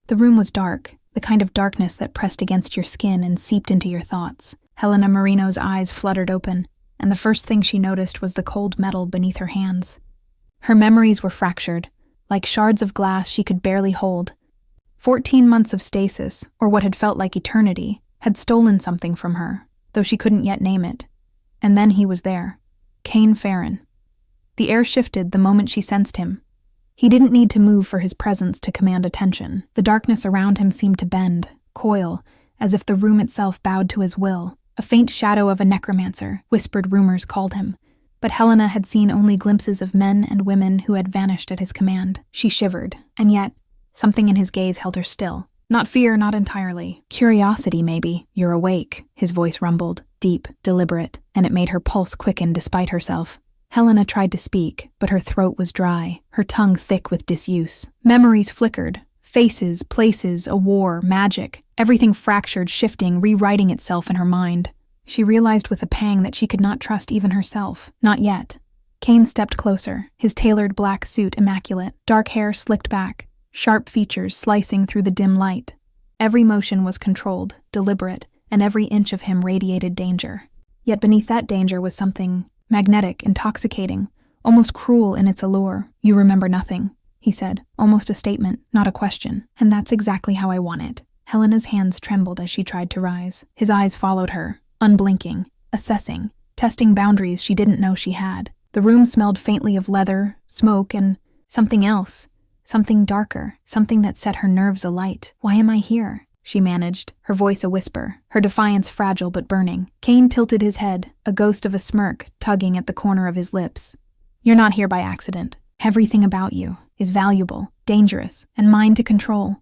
The room was dark, the kind of darkness that pressed against your skin and seeped into your thoughts. Helena Marino's eyes fluttered open, and the first thing she noticed was the cold metal beneath her hands. Her memories were fractured, like shards of glass she could barely hold. 14 months of stasis, or what had felt like eternity, had stolen something from her, though she couldn't yet name it. And then he was there. Kane Farron. The air shifted the moment she sensed him. He didn't need to move for his presence to command attention. The darkness around him seemed to bend, coil, as if the room itself bowed to his will. A faint shadow of a necromancer, whispered rumors called him, but Helena had seen only glimpses of men and women who had vanished at his command. She shivered, and yet, something in his gaze held her still. Not fear, not entirely. Curiosity, maybe. You're awake, his voice rumbled, deep, deliberate, and it made her pulse quicken despite herself. Helena tried to speak, but her throat was dry, her tongue thick with disuse. Memories flickered. Faces, places, a war, magic. Everything fractured, shifting, rewriting itself in her mind. She realized with a pang that she could not trust even herself. Not yet. Kane stepped closer, his tailored black suit immaculate, dark hair slicked back, sharp features slicing through the dim light. Every motion was controlled, deliberate, and every inch of him radiated danger. Yet beneath that danger was something magnetic, intoxicating, almost cruel in its allure. You remember nothing, he said, almost a statement, not a question. And that's exactly how I want it. Helena's hands trembled as she tried to rise. His eyes followed her, unblinking, assessing, testing boundaries she didn't know she had. The room smelled faintly of leather, smoke, and something else. Something darker, something that set her nerves alight. Why am I here? She managed, her voice a whisper, her defiance fragile but burning. Kane tilted his head, a ghost of a smirk tugging at the corner of his lips. You're not here by accident. Everything about you is valuable, dangerous, and mine to control.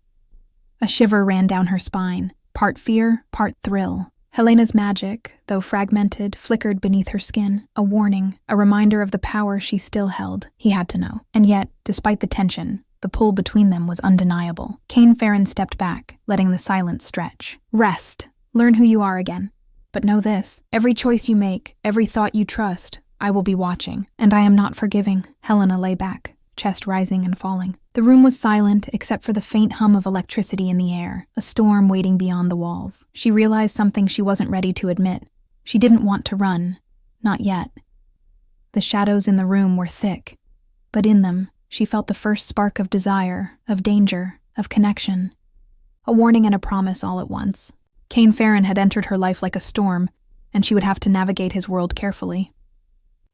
A shiver ran down her spine, part fear, part thrill. Helena's magic, though fragmented, flickered beneath her skin, a warning, a reminder of the power she still held. He had to know. And yet, despite the tension, the pull between them was undeniable. Kane Farron stepped back, letting the silence stretch. Rest. Learn who you are again. But know this, every choice you make, every thought you trust, I will be watching. And I am not forgiving. Helena lay back, chest rising and falling. The room was silent except for the faint hum of electricity in the air, a storm waiting beyond the walls. She realized something she wasn't ready to admit. She didn't want to run. Not yet. The shadows in the room were thick, but in them, she felt the first spark of desire, of danger, of connection. A warning and a promise all at once. Kane Farron had entered her life like a storm, and she would have to navigate his world carefully.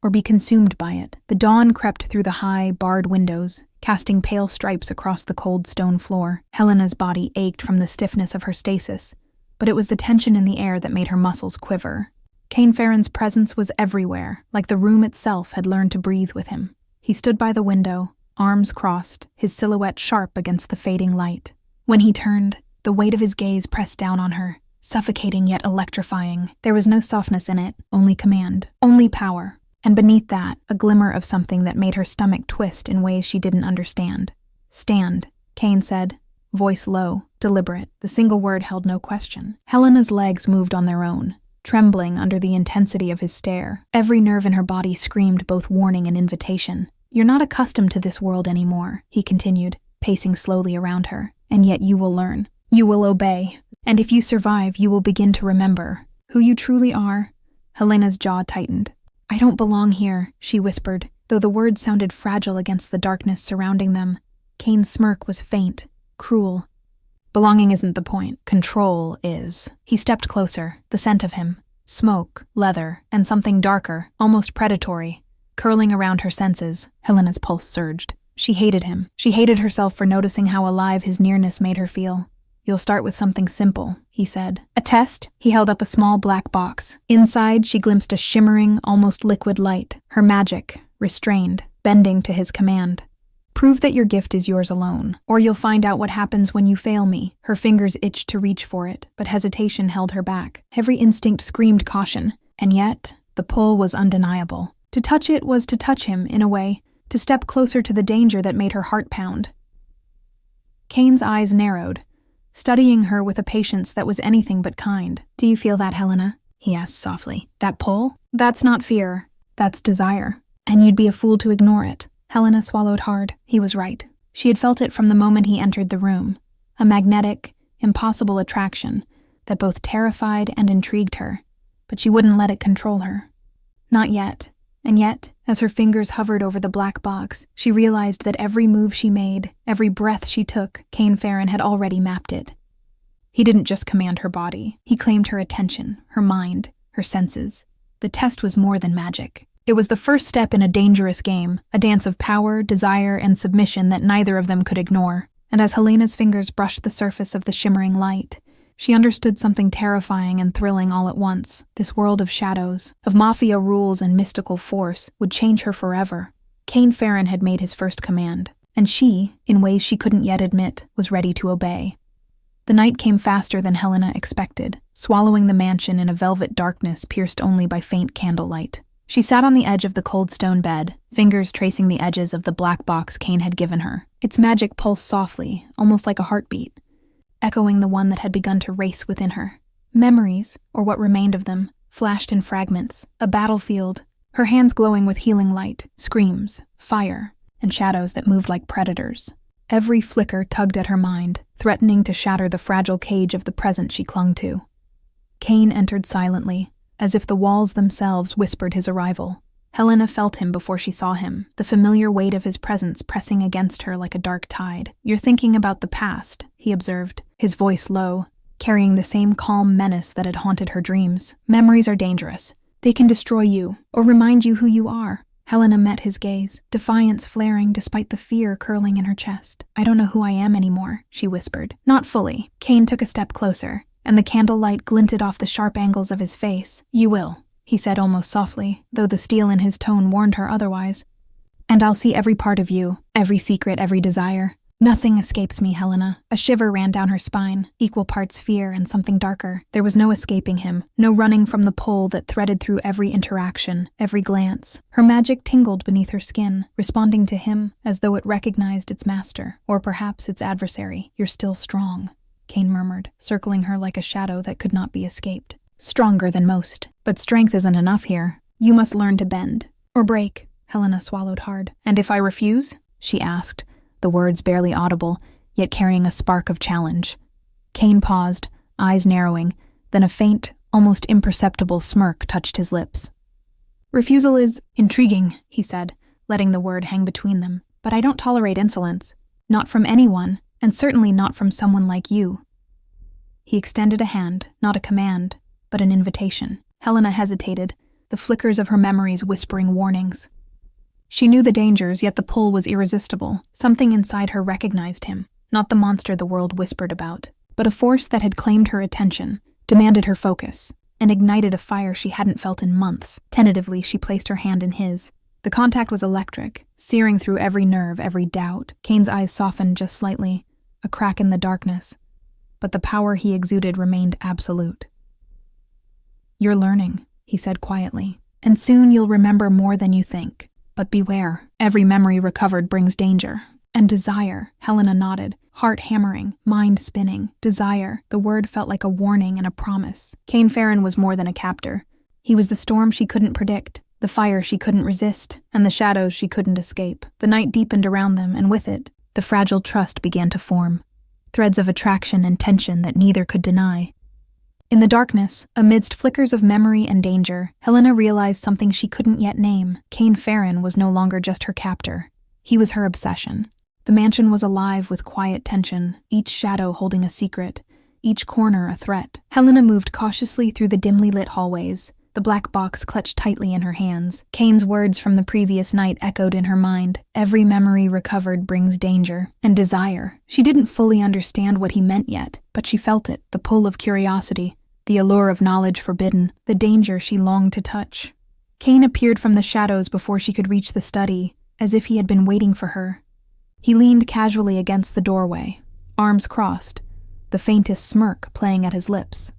Or be consumed by it. The dawn crept through the high, barred windows, casting pale stripes across the cold stone floor. Helena's body ached from the stiffness of her stasis, but it was the tension in the air that made her muscles quiver. Kane Farron's presence was everywhere, like the room itself had learned to breathe with him. He stood by the window, arms crossed, his silhouette sharp against the fading light. When he turned, the weight of his gaze pressed down on her, suffocating yet electrifying. There was no softness in it, only command, only power. And beneath that, a glimmer of something that made her stomach twist in ways she didn't understand. Stand, Kane said, voice low, deliberate. The single word held no question. Helena's legs moved on their own, trembling under the intensity of his stare. Every nerve in her body screamed both warning and invitation. You're not accustomed to this world anymore, he continued, pacing slowly around her. And yet you will learn. You will obey. And if you survive, you will begin to remember who you truly are. Helena's jaw tightened. I don't belong here, she whispered, though the words sounded fragile against the darkness surrounding them. Kane's smirk was faint, cruel. Belonging isn't the point. Control is. He stepped closer, the scent of him. Smoke, leather, and something darker, almost predatory. Curling around her senses, Helena's pulse surged. She hated him. She hated herself for noticing how alive his nearness made her feel. You'll start with something simple, he said. A test? He held up a small black box. Inside, she glimpsed a shimmering, almost liquid light, her magic, restrained, bending to his command. Prove that your gift is yours alone, or you'll find out what happens when you fail me. Her fingers itched to reach for it, but hesitation held her back. Every instinct screamed caution, and yet, the pull was undeniable. To touch it was to touch him, in a way, to step closer to the danger that made her heart pound. Kane's eyes narrowed, studying her with a patience that was anything but kind. Do you feel that, Helena? He asked softly. That pull? That's not fear. That's desire. And you'd be a fool to ignore it. Helena swallowed hard. He was right. She had felt it from the moment he entered the room. a magnetic, impossible attraction that both terrified and intrigued her, but she wouldn't let it control her. Not yet. And yet, as her fingers hovered over the black box, she realized that every move she made, every breath she took, Kane Farren had already mapped it. He didn't just command her body. He claimed her attention, her mind, her senses. The test was more than magic. It was the first step in a dangerous game, a dance of power, desire, and submission that neither of them could ignore. And as Helena's fingers brushed the surface of the shimmering light, she understood something terrifying and thrilling all at once. This world of shadows, of Mafia rules and mystical force, would change her forever. Kane Farren had made his first command, and she, in ways she couldn't yet admit, was ready to obey. The night came faster than Helena expected, swallowing the mansion in a velvet darkness pierced only by faint candlelight. She sat on the edge of the cold stone bed, fingers tracing the edges of the black box Kane had given her. Its magic pulsed softly, almost like a heartbeat, echoing the one that had begun to race within her. Memories, or what remained of them, flashed in fragments, a battlefield, her hands glowing with healing light, screams, fire, and shadows that moved like predators. Every flicker tugged at her mind, threatening to shatter the fragile cage of the present she clung to. Kane entered silently, as if the walls themselves whispered his arrival. Helena felt him before she saw him, the familiar weight of his presence pressing against her like a dark tide. "You're thinking about the past," he observed, his voice low, carrying the same calm menace that had haunted her dreams. "Memories are dangerous. They can destroy you, or remind you who you are." Helena met his gaze, defiance flaring despite the fear curling in her chest. "I don't know who I am anymore," she whispered. "Not fully." Kane took a step closer, and the candlelight glinted off the sharp angles of his face. "You will," he said almost softly, though the steel in his tone warned her otherwise. "And I'll see every part of you, every secret, every desire. Nothing escapes me, Helena." A shiver ran down her spine, equal parts fear and something darker. There was no escaping him, no running from the pull that threaded through every interaction, every glance. Her magic tingled beneath her skin, responding to him as though it recognized its master, or perhaps its adversary. "You're still strong," Kane murmured, circling her like a shadow that could not be escaped. "Stronger than most. But strength isn't enough here. You must learn to bend. Or break." Helena swallowed hard. "And if I refuse?" she asked, the words barely audible, yet carrying a spark of challenge. Kane paused, eyes narrowing, then a faint, almost imperceptible smirk touched his lips. "Refusal is intriguing," he said, letting the word hang between them. "But I don't tolerate insolence. Not from anyone, and certainly not from someone like you." He extended a hand, not a command, but an invitation. Helena hesitated, the flickers of her memories whispering warnings. She knew the dangers, yet the pull was irresistible. Something inside her recognized him, not the monster the world whispered about, but a force that had claimed her attention, demanded her focus, and ignited a fire she hadn't felt in months. Tentatively, she placed her hand in his. The contact was electric, searing through every nerve, every doubt. Kane's eyes softened just slightly, a crack in the darkness, but the power he exuded remained absolute. "You're learning," he said quietly, "and soon you'll remember more than you think. But beware, every memory recovered brings danger. And desire," Helena nodded, heart hammering, mind spinning. Desire, the word felt like a warning and a promise. Kane Farren was more than a captor. He was the storm she couldn't predict, the fire she couldn't resist, and the shadows she couldn't escape. The night deepened around them, and with it, the fragile trust began to form. Threads of attraction and tension that neither could deny. In the darkness, amidst flickers of memory and danger, Helena realized something she couldn't yet name. Kane Farren was no longer just her captor. He was her obsession. The mansion was alive with quiet tension, each shadow holding a secret, each corner a threat. Helena moved cautiously through the dimly lit hallways, the black box clutched tightly in her hands. Kane's words from the previous night echoed in her mind. Every memory recovered brings danger and desire. She didn't fully understand what he meant yet, but she felt it, the pull of curiosity, the allure of knowledge forbidden, the danger she longed to touch. Kane appeared from the shadows before she could reach the study, as if he had been waiting for her. He leaned casually against the doorway, arms crossed, the faintest smirk playing at his lips.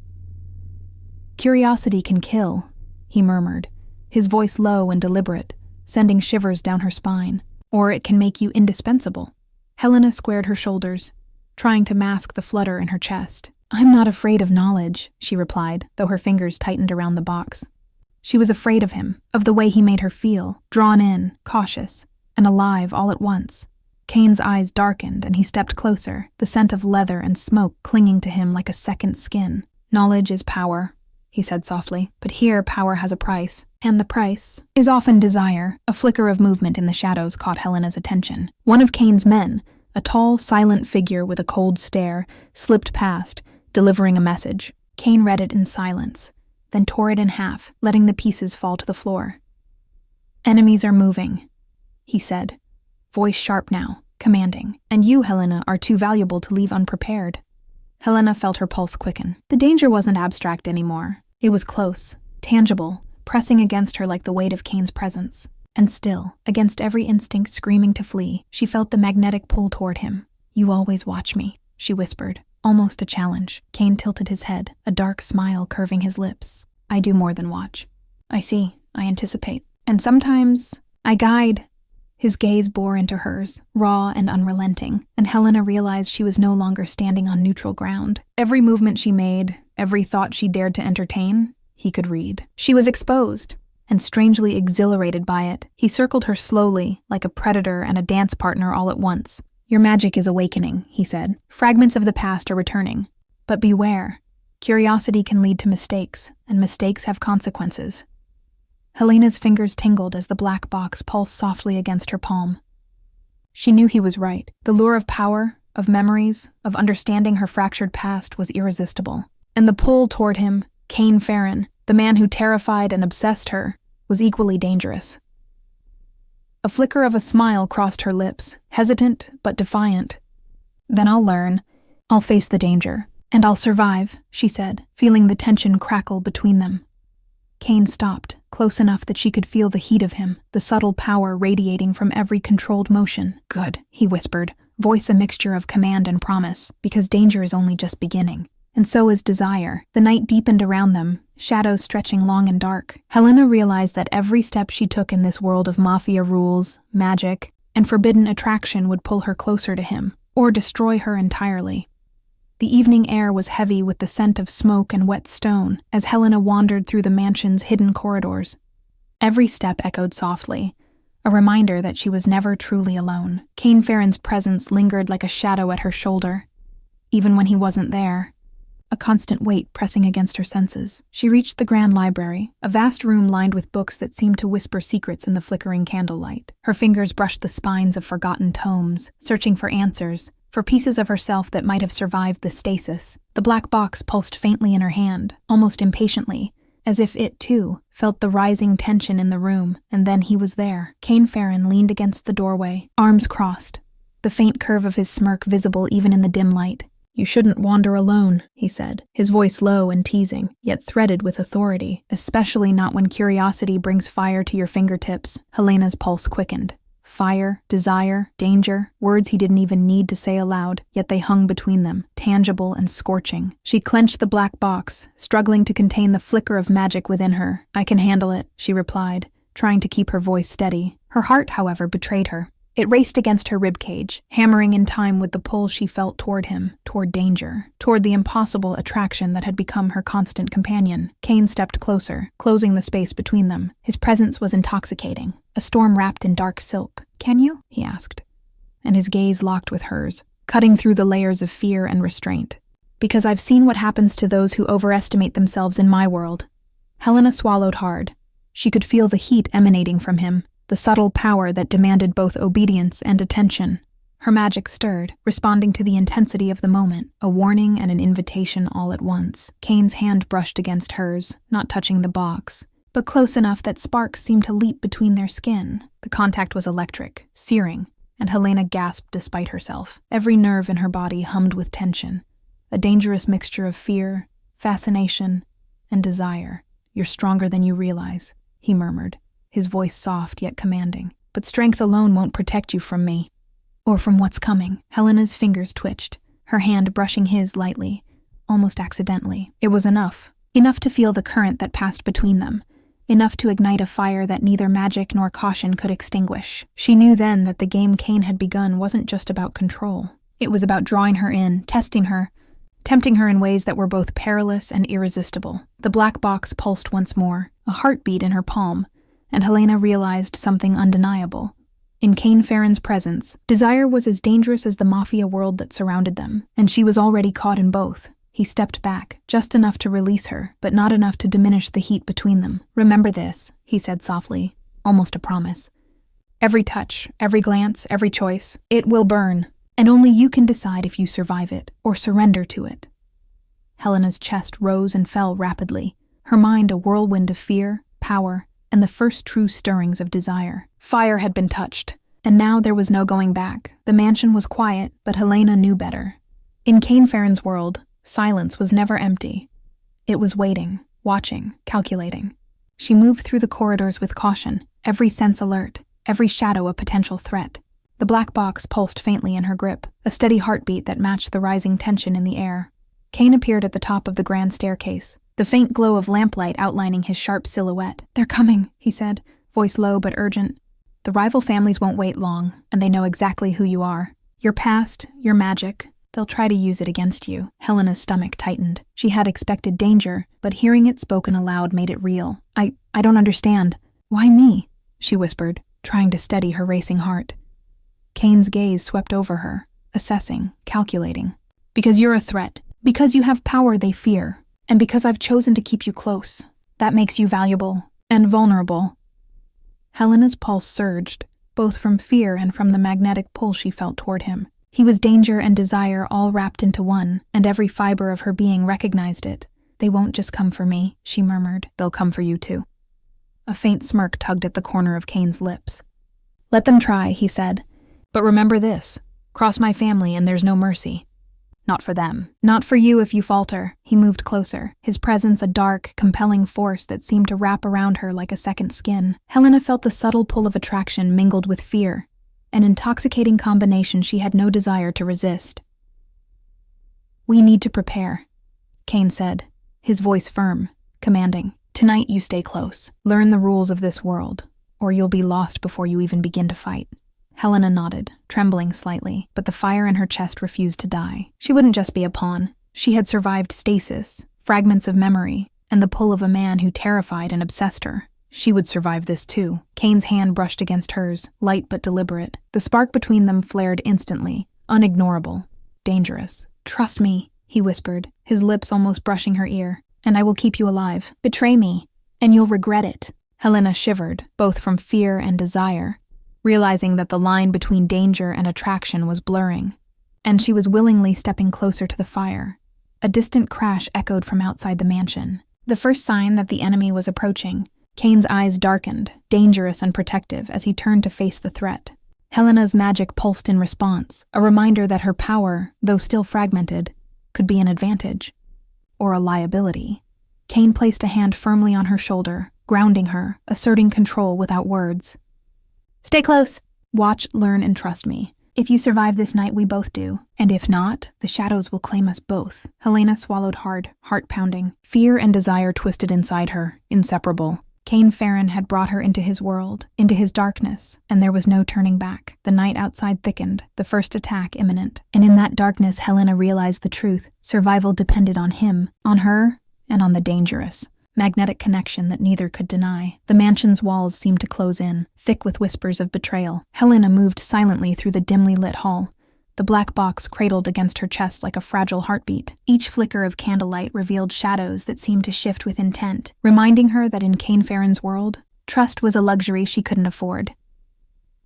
"Curiosity can kill," he murmured, his voice low and deliberate, sending shivers down her spine. "Or it can make you indispensable." Helena squared her shoulders, trying to mask the flutter in her chest. "I'm not afraid of knowledge," she replied, though her fingers tightened around the box. She was afraid of him, of the way he made her feel, drawn in, cautious, and alive all at once. Kane's eyes darkened and he stepped closer, the scent of leather and smoke clinging to him like a second skin. "Knowledge is power," he said softly, "but here power has a price, and the price is often desire." A flicker of movement in the shadows caught Helena's attention. One of Kane's men, a tall, silent figure with a cold stare, slipped past, delivering a message. Kane read it in silence, then tore it in half, letting the pieces fall to the floor. "Enemies are moving," he said, voice sharp now, commanding, "and you, Helena, are too valuable to leave unprepared." Helena felt her pulse quicken. The danger wasn't abstract anymore. It was close, tangible, pressing against her like the weight of Kane's presence. And still, against every instinct screaming to flee, she felt the magnetic pull toward him. "You always watch me," she whispered, almost a challenge. Kane tilted his head, a dark smile curving his lips. "I do more than watch. I see, I anticipate. And sometimes, I guide." His gaze bore into hers, raw and unrelenting, and Helena realized she was no longer standing on neutral ground. Every movement she made, every thought she dared to entertain, he could read. She was exposed, and strangely exhilarated by it. He circled her slowly, like a predator and a dance partner all at once. "Your magic is awakening," he said. "Fragments of the past are returning. But beware. Curiosity can lead to mistakes, and mistakes have consequences." Helena's fingers tingled as the black box pulsed softly against her palm. She knew he was right. The lure of power, of memories, of understanding her fractured past was irresistible. And the pull toward him, Kane Farron, the man who terrified and obsessed her, was equally dangerous. A flicker of a smile crossed her lips, hesitant but defiant. "Then I'll learn. I'll face the danger. And I'll survive," she said, feeling the tension crackle between them. Kane stopped, close enough that she could feel the heat of him, the subtle power radiating from every controlled motion. "Good," he whispered, voice a mixture of command and promise, "because danger is only just beginning. And so is desire." The night deepened around them, shadows stretching long and dark. Helena realized that every step she took in this world of Mafia rules, magic, and forbidden attraction would pull her closer to him, or destroy her entirely. The evening air was heavy with the scent of smoke and wet stone as Helena wandered through the mansion's hidden corridors. Every step echoed softly, a reminder that she was never truly alone. Kane Farron's presence lingered like a shadow at her shoulder, even when he wasn't there, a constant weight pressing against her senses. She reached the grand library, a vast room lined with books that seemed to whisper secrets in the flickering candlelight. Her fingers brushed the spines of forgotten tomes, searching for answers, for pieces of herself that might have survived the stasis. The black box pulsed faintly in her hand, almost impatiently, as if it, too, felt the rising tension in the room, and then he was there. Kane Farron leaned against the doorway, arms crossed, the faint curve of his smirk visible even in the dim light. "You shouldn't wander alone," he said, his voice low and teasing, yet threaded with authority, especially not when curiosity brings fire to your fingertips. Helena's pulse quickened. Fire, desire, danger, words he didn't even need to say aloud, yet they hung between them, tangible and scorching. She clenched the black box, struggling to contain the flicker of magic within her. "I can handle it," she replied, trying to keep her voice steady. Her heart, however, betrayed her. It raced against her ribcage, hammering in time with the pull she felt toward him, toward danger, toward the impossible attraction that had become her constant companion. Kane stepped closer, closing the space between them. His presence was intoxicating, a storm wrapped in dark silk. "Can you?" he asked, and his gaze locked with hers, cutting through the layers of fear and restraint. "Because I've seen what happens to those who overestimate themselves in my world." Helena swallowed hard. She could feel the heat emanating from him, the subtle power that demanded both obedience and attention. Her magic stirred, responding to the intensity of the moment, a warning and an invitation all at once. Kane's hand brushed against hers, not touching the box, but close enough that sparks seemed to leap between their skin. The contact was electric, searing, and Helena gasped despite herself. Every nerve in her body hummed with tension, a dangerous mixture of fear, fascination, and desire. "You're stronger than you realize," he murmured, his voice soft yet commanding. "But strength alone won't protect you from me, or from what's coming." Helena's fingers twitched, her hand brushing his lightly, almost accidentally. It was enough to feel the current that passed between them, enough to ignite a fire that neither magic nor caution could extinguish. She knew then that the game Kane had begun wasn't just about control. It was about drawing her in, testing her, tempting her in ways that were both perilous and irresistible. The black box pulsed once more, a heartbeat in her palm, and Helena realized something undeniable. In Kane Farron's presence, desire was as dangerous as the Mafia world that surrounded them, and she was already caught in both. He stepped back, just enough to release her, but not enough to diminish the heat between them. "Remember this," he said softly, almost a promise. "Every touch, every glance, every choice, it will burn, and only you can decide if you survive it or surrender to it." Helena's chest rose and fell rapidly, her mind a whirlwind of fear, power, and the first true stirrings of desire. Fire had been touched, and now there was no going back. The mansion was quiet, but Helena knew better. In Kane Farron's world, silence was never empty. It was waiting, watching, calculating. She moved through the corridors with caution, every sense alert, every shadow a potential threat. The black box pulsed faintly in her grip, a steady heartbeat that matched the rising tension in the air. Kane appeared at the top of the grand staircase, the faint glow of lamplight outlining his sharp silhouette. "They're coming," he said, voice low but urgent. "The rival families won't wait long, and they know exactly who you are. Your past, your magic, they'll try to use it against you." Helena's stomach tightened. She had expected danger, but hearing it spoken aloud made it real. I don't understand. Why me?" she whispered, trying to steady her racing heart. Kane's gaze swept over her, assessing, calculating. "Because you're a threat. Because you have power they fear. And because I've chosen to keep you close. That makes you valuable and vulnerable." Helena's pulse surged, both from fear and from the magnetic pull she felt toward him. He was danger and desire all wrapped into one, and every fiber of her being recognized it. "They won't just come for me," she murmured. "They'll come for you too." A faint smirk tugged at the corner of Kane's lips. "Let them try," he said. "But remember this. Cross my family and there's no mercy. Not for them. Not for you if you falter." He moved closer, his presence a dark, compelling force that seemed to wrap around her like a second skin. Helena felt the subtle pull of attraction mingled with fear, an intoxicating combination she had no desire to resist. "We need to prepare," Kane said, his voice firm, commanding. "Tonight you stay close. Learn the rules of this world, or you'll be lost before you even begin to fight." Helena nodded, trembling slightly, but the fire in her chest refused to die. She wouldn't just be a pawn. She had survived stasis, fragments of memory, and the pull of a man who terrified and obsessed her. She would survive this too. Kane's hand brushed against hers, light but deliberate. The spark between them flared instantly, unignorable, dangerous. "Trust me," he whispered, his lips almost brushing her ear, "and I will keep you alive. Betray me, and you'll regret it." Helena shivered, both from fear and desire, realizing that the line between danger and attraction was blurring, and she was willingly stepping closer to the fire. A distant crash echoed from outside the mansion. The first sign that the enemy was approaching. Kane's eyes darkened, dangerous and protective, as he turned to face the threat. Helena's magic pulsed in response, a reminder that her power, though still fragmented, could be an advantage, or a liability. Kane placed a hand firmly on her shoulder, grounding her, asserting control without words. "Stay close. Watch, learn, and trust me. If you survive this night, we both do. And if not, the shadows will claim us both." Helena swallowed hard, heart pounding. Fear and desire twisted inside her, inseparable. Kane Farron had brought her into his world, into his darkness, and there was no turning back. The night outside thickened, the first attack imminent. And in that darkness, Helena realized the truth. Survival depended on him, on her, and on the dangerous. Magnetic connection that neither could deny. The mansion's walls seemed to close in, thick with whispers of betrayal. Helena moved silently through the dimly lit hall, the black box cradled against her chest like a fragile heartbeat. Each flicker of candlelight revealed shadows that seemed to shift with intent, reminding her that in Kane Farron's world, trust was a luxury she couldn't afford.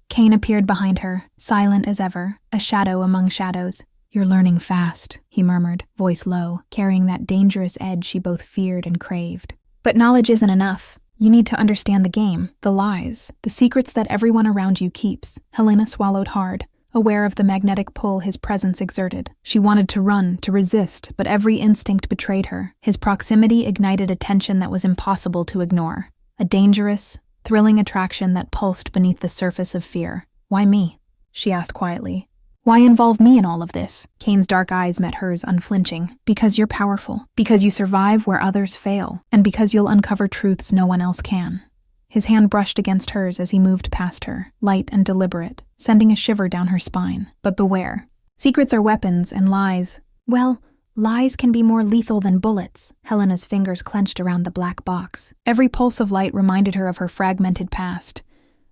Kane appeared behind her, silent as ever, a shadow among shadows. "You're learning fast," he murmured, voice low, carrying that dangerous edge she both feared and craved. "But knowledge isn't enough. You need to understand the game, the lies, the secrets that everyone around you keeps." Helena swallowed hard, aware of the magnetic pull his presence exerted. She wanted to run, to resist, but every instinct betrayed her. His proximity ignited a tension that was impossible to ignore. A dangerous, thrilling attraction that pulsed beneath the surface of fear. "Why me?" she asked quietly. "Why involve me in all of this?" Kane's dark eyes met hers unflinching. "Because you're powerful. Because you survive where others fail. And because you'll uncover truths no one else can." His hand brushed against hers as he moved past her, light and deliberate, sending a shiver down her spine. "But beware. Secrets are weapons, and lies, well, lies can be more lethal than bullets." Helena's fingers clenched around the black box. Every pulse of light reminded her of her fragmented past.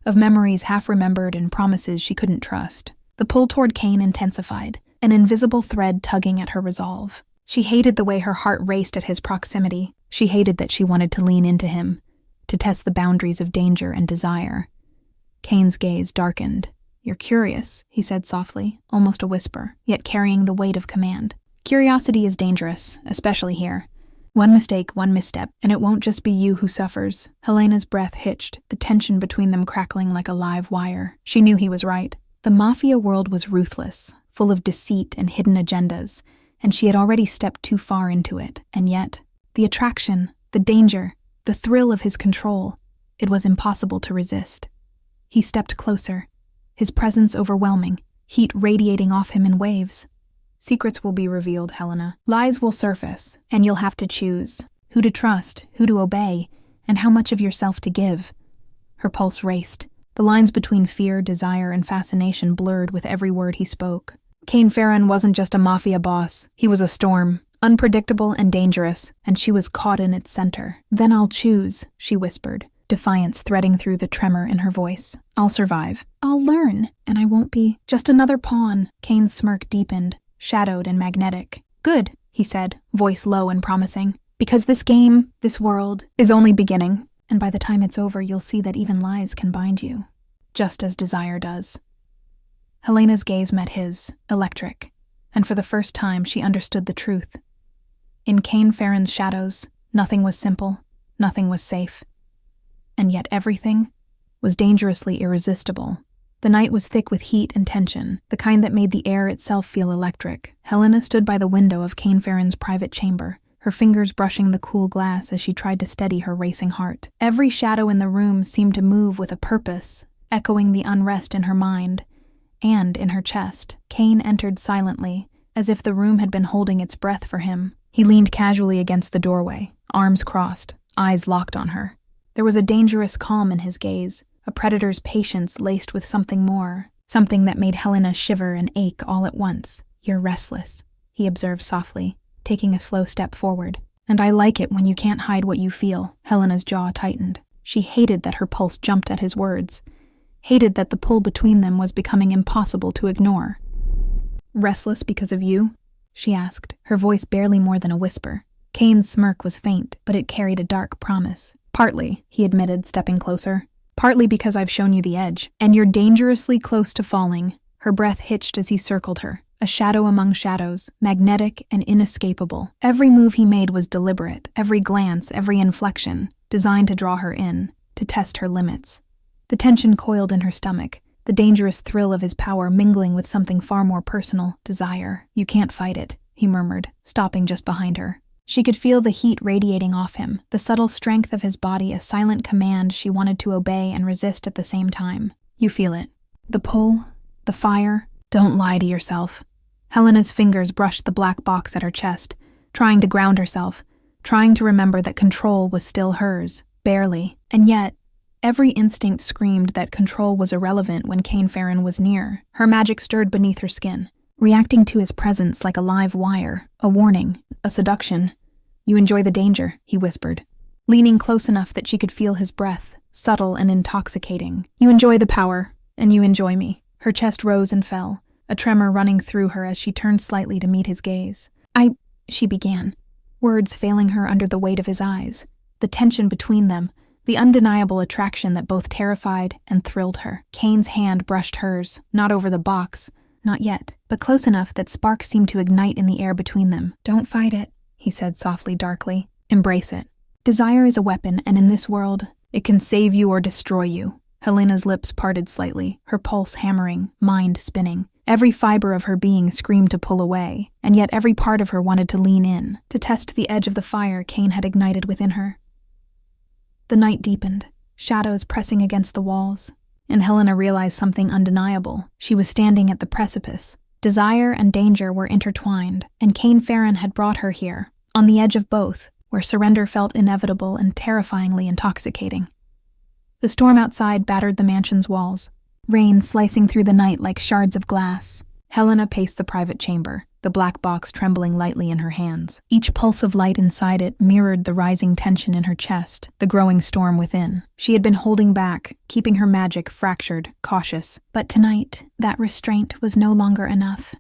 of memories half-remembered and promises she couldn't trust. The pull toward Kane intensified, an invisible thread tugging at her resolve. She hated the way her heart raced at his proximity. She hated that she wanted to lean into him, to test the boundaries of danger and desire. Kane's gaze darkened. "You're curious," he said softly, almost a whisper, yet carrying the weight of command. "Curiosity is dangerous, especially here. One mistake, one misstep, and it won't just be you who suffers." Helena's breath hitched, the tension between them crackling like a live wire. She knew he was right. The Mafia world was ruthless, full of deceit and hidden agendas, and she had already stepped too far into it. And yet, the attraction, the danger, the thrill of his control, it was impossible to resist. He stepped closer, his presence overwhelming, heat radiating off him in waves. "Secrets will be revealed, Helena. Lies will surface, and you'll have to choose who to trust, who to obey, and how much of yourself to give." Her pulse raced. The lines between fear, desire, and fascination blurred with every word he spoke. Kane Farron wasn't just a Mafia boss. He was a storm, unpredictable and dangerous, and she was caught in its center. "Then I'll choose," she whispered, defiance threading through the tremor in her voice. "I'll survive. I'll learn, and I won't be just another pawn." Kane's smirk deepened, shadowed and magnetic. "Good," he said, voice low and promising. "Because this game, this world, is only beginning, and by the time it's over you'll see that even lies can bind you, just as desire does." Helena's gaze met his, electric, and for the first time she understood the truth. In Kane Farron's shadows, nothing was simple, nothing was safe. And yet everything was dangerously irresistible. The night was thick with heat and tension, the kind that made the air itself feel electric. Helena stood by the window of Kane Farron's private chamber, her fingers brushing the cool glass as she tried to steady her racing heart. Every shadow in the room seemed to move with a purpose, echoing the unrest in her mind and in her chest. Kane entered silently, as if the room had been holding its breath for him. He leaned casually against the doorway, arms crossed, eyes locked on her. There was a dangerous calm in his gaze, a predator's patience laced with something more, something that made Helena shiver and ache all at once. "You're restless," he observed softly, taking a slow step forward. "And I like it when you can't hide what you feel." Helena's jaw tightened. She hated that her pulse jumped at his words, hated that the pull between them was becoming impossible to ignore. "Restless because of you?" she asked, her voice barely more than a whisper. Kane's smirk was faint, but it carried a dark promise. "Partly," he admitted, stepping closer. "Partly because I've shown you the edge, and you're dangerously close to falling." Her breath hitched as he circled her, a shadow among shadows, magnetic and inescapable. Every move he made was deliberate, every glance, every inflection, designed to draw her in, to test her limits. The tension coiled in her stomach, the dangerous thrill of his power mingling with something far more personal, desire. "You can't fight it," he murmured, stopping just behind her. She could feel the heat radiating off him, the subtle strength of his body, a silent command she wanted to obey and resist at the same time. "You feel it. The pull, the fire. Don't lie to yourself." Helena's fingers brushed the black box at her chest, trying to ground herself, trying to remember that control was still hers, barely. And yet, every instinct screamed that control was irrelevant when Kane Farron was near. Her magic stirred beneath her skin, reacting to his presence like a live wire, a warning, a seduction. "You enjoy the danger," he whispered, leaning close enough that she could feel his breath, subtle and intoxicating. "You enjoy the power, and you enjoy me." Her chest rose and fell, a tremor running through her as she turned slightly to meet his gaze. She began, words failing her under the weight of his eyes. The tension between them, the undeniable attraction that both terrified and thrilled her. Kane's hand brushed hers, not over the box, not yet, but close enough that sparks seemed to ignite in the air between them. "Don't fight it," he said softly, darkly. "Embrace it. Desire is a weapon, and in this world, it can save you or destroy you." Helena's lips parted slightly, her pulse hammering, mind spinning. Every fiber of her being screamed to pull away, and yet every part of her wanted to lean in, to test the edge of the fire Kane had ignited within her. The night deepened, shadows pressing against the walls, and Helena realized something undeniable. She was standing at the precipice. Desire and danger were intertwined, and Kane Farron had brought her here, on the edge of both, where surrender felt inevitable and terrifyingly intoxicating. The storm outside battered the mansion's walls, rain slicing through the night like shards of glass. Helena paced the private chamber, the black box trembling lightly in her hands. Each pulse of light inside it mirrored the rising tension in her chest, the growing storm within. She had been holding back, keeping her magic fractured, cautious. But tonight, that restraint was no longer enough.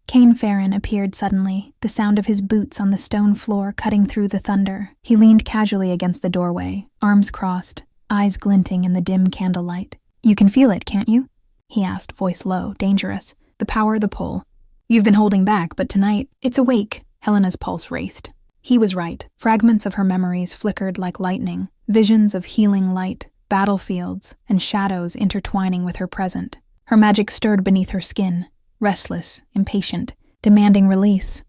Kane Farron appeared suddenly, the sound of his boots on the stone floor cutting through the thunder. He leaned casually against the doorway, arms crossed, eyes glinting in the dim candlelight. "You can feel it, can't you?" he asked, voice low, dangerous. "The power, the pull. You've been holding back, but tonight, it's awake." Helena's pulse raced. He was right. Fragments of her memories flickered like lightning, visions of healing light, battlefields, and shadows intertwining with her present. Her magic stirred beneath her skin, restless, impatient, demanding release.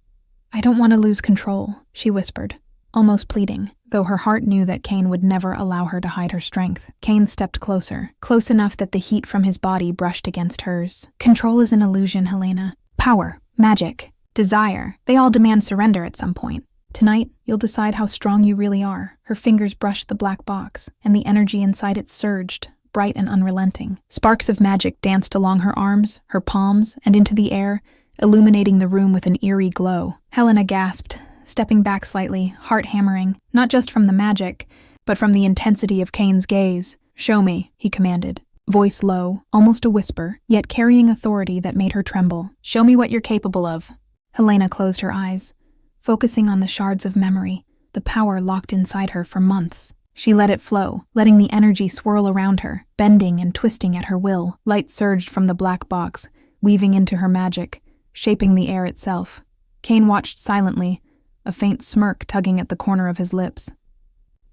"I don't want to lose control," she whispered, almost pleading, though her heart knew that Kane would never allow her to hide her strength. Kane stepped closer, close enough that the heat from his body brushed against hers. "Control is an illusion, Helena. Power, magic, desire, they all demand surrender at some point. Tonight, you'll decide how strong you really are." Her fingers brushed the black box, and the energy inside it surged, bright and unrelenting. Sparks of magic danced along her arms, her palms, and into the air, illuminating the room with an eerie glow. Helena gasped, stepping back slightly, heart hammering, not just from the magic, but from the intensity of Kane's gaze. "Show me," he commanded, voice low, almost a whisper, yet carrying authority that made her tremble. "Show me what you're capable of." Helena closed her eyes, focusing on the shards of memory, the power locked inside her for months. She let it flow, letting the energy swirl around her, bending and twisting at her will. Light surged from the black box, weaving into her magic, shaping the air itself. Kane watched silently, a faint smirk tugging at the corner of his lips.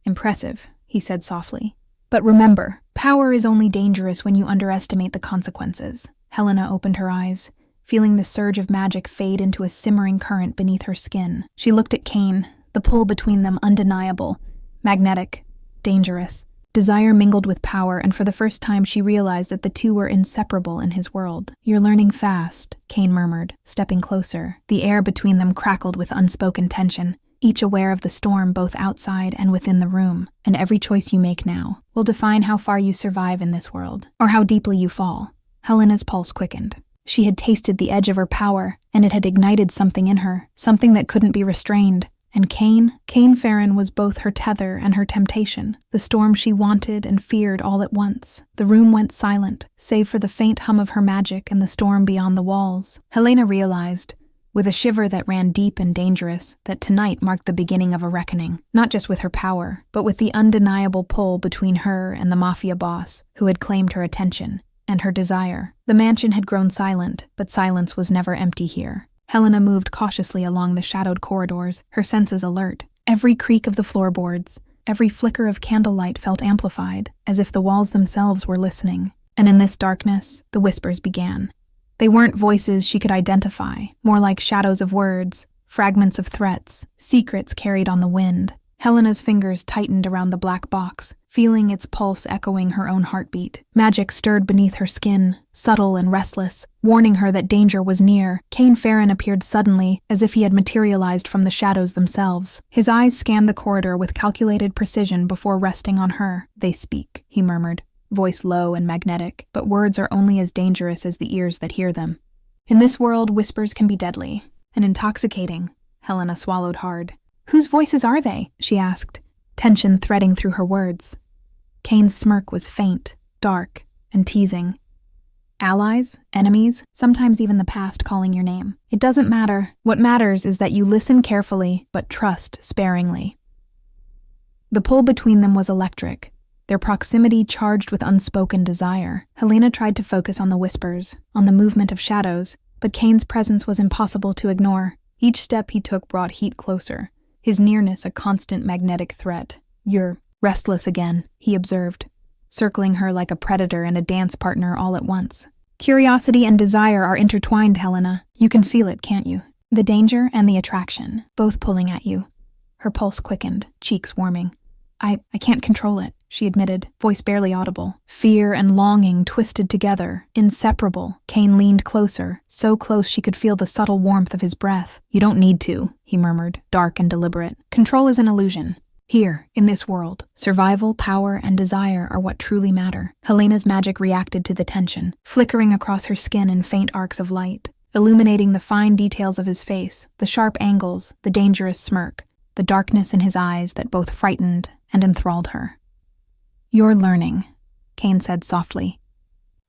"Impressive," he said softly. "But remember, power is only dangerous when you underestimate the consequences." Helena opened her eyes, feeling the surge of magic fade into a simmering current beneath her skin. She looked at Kane, the pull between them undeniable, magnetic, dangerous. Desire mingled with power, and for the first time she realized that the two were inseparable in his world. "You're learning fast," Kane murmured, stepping closer. The air between them crackled with unspoken tension, each aware of the storm both outside and within the room. "And every choice you make now will define how far you survive in this world, or how deeply you fall." Helena's pulse quickened. She had tasted the edge of her power, and it had ignited something in her, something that couldn't be restrained. And Kane Farron was both her tether and her temptation, the storm she wanted and feared all at once. The room went silent, save for the faint hum of her magic and the storm beyond the walls. Helena realized, with a shiver that ran deep and dangerous, that tonight marked the beginning of a reckoning, not just with her power, but with the undeniable pull between her and the Mafia boss, who had claimed her attention, and her desire. The mansion had grown silent, but silence was never empty here. Helena moved cautiously along the shadowed corridors, her senses alert. Every creak of the floorboards, every flicker of candlelight felt amplified, as if the walls themselves were listening. And in this darkness, the whispers began. They weren't voices she could identify, more like shadows of words, fragments of threats, secrets carried on the wind. Helena's fingers tightened around the black box, feeling its pulse echoing her own heartbeat. Magic stirred beneath her skin, subtle and restless, warning her that danger was near. Kane Farron appeared suddenly, as if he had materialized from the shadows themselves. His eyes scanned the corridor with calculated precision before resting on her. "They speak," he murmured, voice low and magnetic, "but words are only as dangerous as the ears that hear them." "In this world, whispers can be deadly and intoxicating." Helena swallowed hard. "Whose voices are they?" she asked, tension threading through her words. Kane's smirk was faint, dark, and teasing. "Allies, enemies, sometimes even the past calling your name. It doesn't matter. What matters is that you listen carefully, but trust sparingly." The pull between them was electric, their proximity charged with unspoken desire. Helena tried to focus on the whispers, on the movement of shadows, but Kane's presence was impossible to ignore. Each step he took brought heat closer, his nearness a constant magnetic threat. "You're restless again," he observed, circling her like a predator and a dance partner all at once. "Curiosity and desire are intertwined, Helena. You can feel it, can't you? The danger and the attraction, both pulling at you." Her pulse quickened, cheeks warming. I can't control it," she admitted, voice barely audible. Fear and longing twisted together, inseparable. Kane leaned closer, so close she could feel the subtle warmth of his breath. "You don't need to," he murmured, dark and deliberate. "Control is an illusion. Here, in this world, survival, power, and desire are what truly matter." Helena's magic reacted to the tension, flickering across her skin in faint arcs of light. illuminating the fine details of his face, the sharp angles, the dangerous smirk, the darkness in his eyes that both frightened and enthralled her. "You're learning," Kane said softly,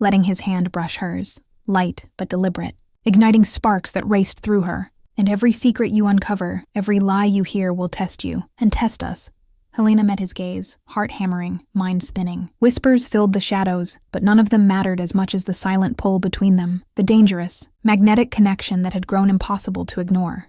letting his hand brush hers, light but deliberate, igniting sparks that raced through her. "And every secret you uncover, every lie you hear will test you, and test us." Helena met his gaze, heart hammering, mind spinning. Whispers filled the shadows, but none of them mattered as much as the silent pull between them, the dangerous, magnetic connection that had grown impossible to ignore.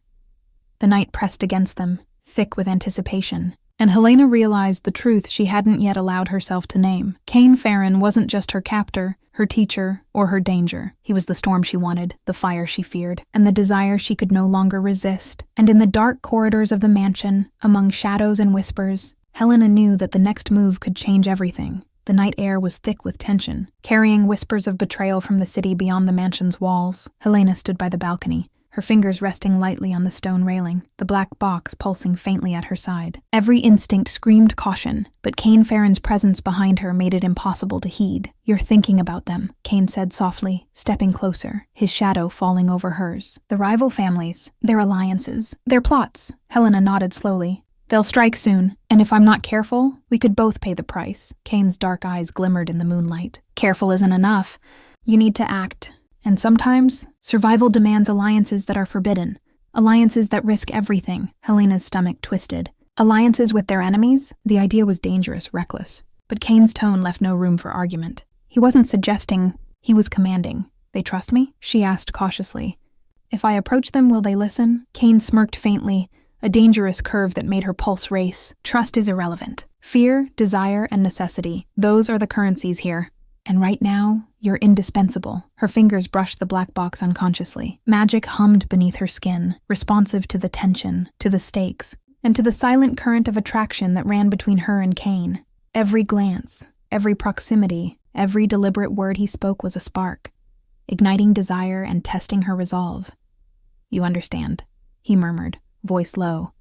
The night pressed against them, thick with anticipation, and Helena realized the truth she hadn't yet allowed herself to name. Kane Farron wasn't just her captor, her teacher, or her danger. He was the storm she wanted, the fire she feared, and the desire she could no longer resist. And in the dark corridors of the mansion, among shadows and whispers, Helena knew that the next move could change everything. The night air was thick with tension, carrying whispers of betrayal from the city beyond the mansion's walls. Helena stood by the balcony, her fingers resting lightly on the stone railing, the black box pulsing faintly at her side. Every instinct screamed caution, but Kane Farron's presence behind her made it impossible to heed. "You're thinking about them," Kane said softly, stepping closer, his shadow falling over hers. "The rival families, their alliances, their plots." Helena nodded slowly. "They'll strike soon, and if I'm not careful, we could both pay the price." Kane's dark eyes glimmered in the moonlight. "Careful isn't enough. You need to act. And sometimes, survival demands alliances that are forbidden. Alliances that risk everything." Helena's stomach twisted. Alliances with their enemies? The idea was dangerous, reckless. But Kane's tone left no room for argument. He wasn't suggesting, he was commanding. "They trust me?" she asked cautiously. "If I approach them, will they listen?" Kane smirked faintly, a dangerous curve that made her pulse race. "Trust is irrelevant. Fear, desire, and necessity, those are the currencies here. And right now, you're indispensable." Her fingers brushed the black box unconsciously. Magic hummed beneath her skin, responsive to the tension, to the stakes, and to the silent current of attraction that ran between her and Kane. Every glance, every proximity, every deliberate word he spoke was a spark, igniting desire and testing her resolve. "You understand," he murmured, voice low,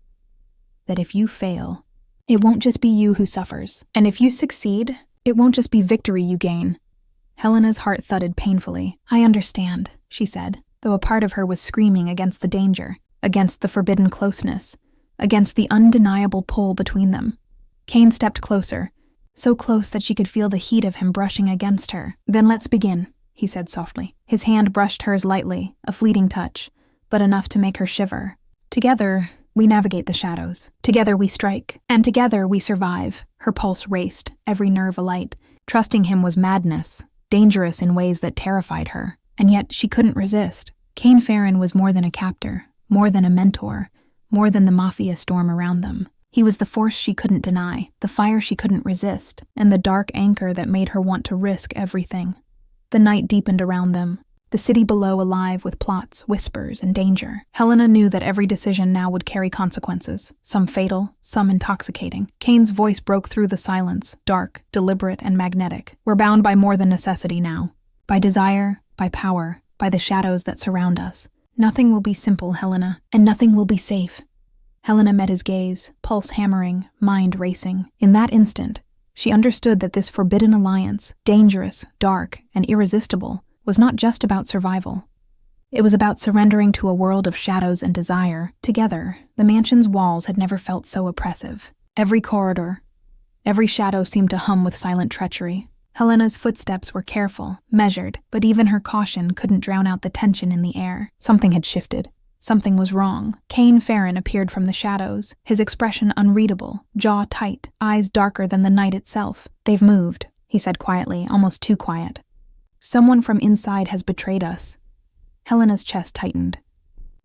"that if you fail, it won't just be you who suffers. And if you succeed, it won't just be victory you gain." Helena's heart thudded painfully. "I understand," she said, though a part of her was screaming against the danger, against the forbidden closeness, against the undeniable pull between them. Kane stepped closer, so close that she could feel the heat of him brushing against her. "Then let's begin," he said softly. His hand brushed hers lightly, a fleeting touch, but enough to make her shiver. "Together, we navigate the shadows. Together we strike. And together we survive." Her pulse raced, every nerve alight. Trusting him was madness, dangerous in ways that terrified her. And yet she couldn't resist. Kane Farron was more than a captor, more than a mentor, more than the Mafia storm around them. He was the force she couldn't deny, the fire she couldn't resist, and the dark anchor that made her want to risk everything. The night deepened around them, the city below alive with plots, whispers, and danger. Helena knew that every decision now would carry consequences, some fatal, some intoxicating. Kane's voice broke through the silence, dark, deliberate, and magnetic. "We're bound by more than necessity now. By desire, by power, by the shadows that surround us. Nothing will be simple, Helena, and nothing will be safe." Helena met his gaze, pulse hammering, mind racing. In that instant, she understood that this forbidden alliance, dangerous, dark, and irresistible, was not just about survival. It was about surrendering to a world of shadows and desire. Together, the mansion's walls had never felt so oppressive. Every corridor, every shadow seemed to hum with silent treachery. Helena's footsteps were careful, measured, but even her caution couldn't drown out the tension in the air. Something had shifted. Something was wrong. Kane Farron appeared from the shadows, his expression unreadable, jaw tight, eyes darker than the night itself. "They've moved," he said quietly, almost too quiet. "Someone from inside has betrayed us." Helena's chest tightened.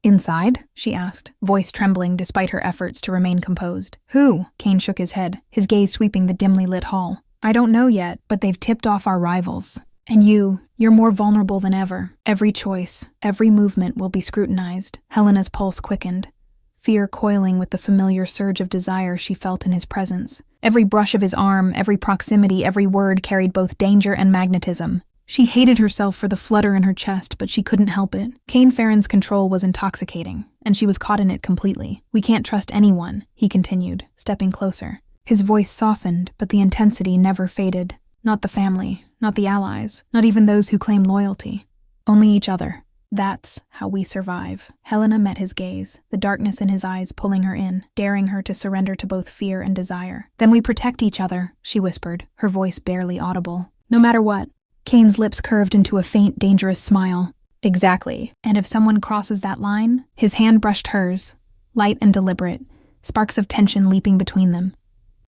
"Inside?" she asked, voice trembling despite her efforts to remain composed. "Who?" Kane shook his head, his gaze sweeping the dimly lit hall. "I don't know yet, but they've tipped off our rivals. And you're more vulnerable than ever. Every choice, every movement will be scrutinized." Helena's pulse quickened, fear coiling with the familiar surge of desire she felt in his presence. Every brush of his arm, every proximity, every word carried both danger and magnetism. She hated herself for the flutter in her chest, but she couldn't help it. Kane Farron's control was intoxicating, and she was caught in it completely. "We can't trust anyone," he continued, stepping closer. His voice softened, but the intensity never faded. "Not the family, not the allies, not even those who claim loyalty. Only each other." That's how we survive. Helena met his gaze, the darkness in his eyes pulling her in, daring her to surrender to both fear and desire. Then we protect each other, she whispered, her voice barely audible. No matter what. Kane's lips curved into a faint, dangerous smile. Exactly. And if someone crosses that line, his hand brushed hers, light and deliberate, sparks of tension leaping between them.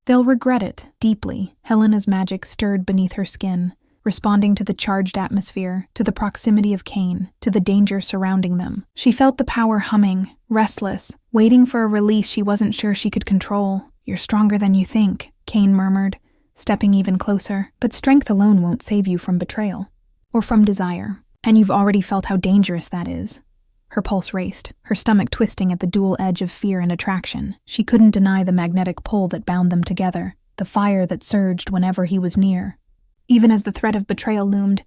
They'll regret it, deeply. Helena's magic stirred beneath her skin, responding to the charged atmosphere, to the proximity of Kane, to the danger surrounding them. She felt the power humming, restless, waiting for a release she wasn't sure she could control. You're stronger than you think, Kane murmured, stepping even closer. But strength alone won't save you from betrayal. Or from desire. And you've already felt how dangerous that is. Her pulse raced, her stomach twisting at the dual edge of fear and attraction. She couldn't deny the magnetic pull that bound them together, the fire that surged whenever he was near. Even as the threat of betrayal loomed,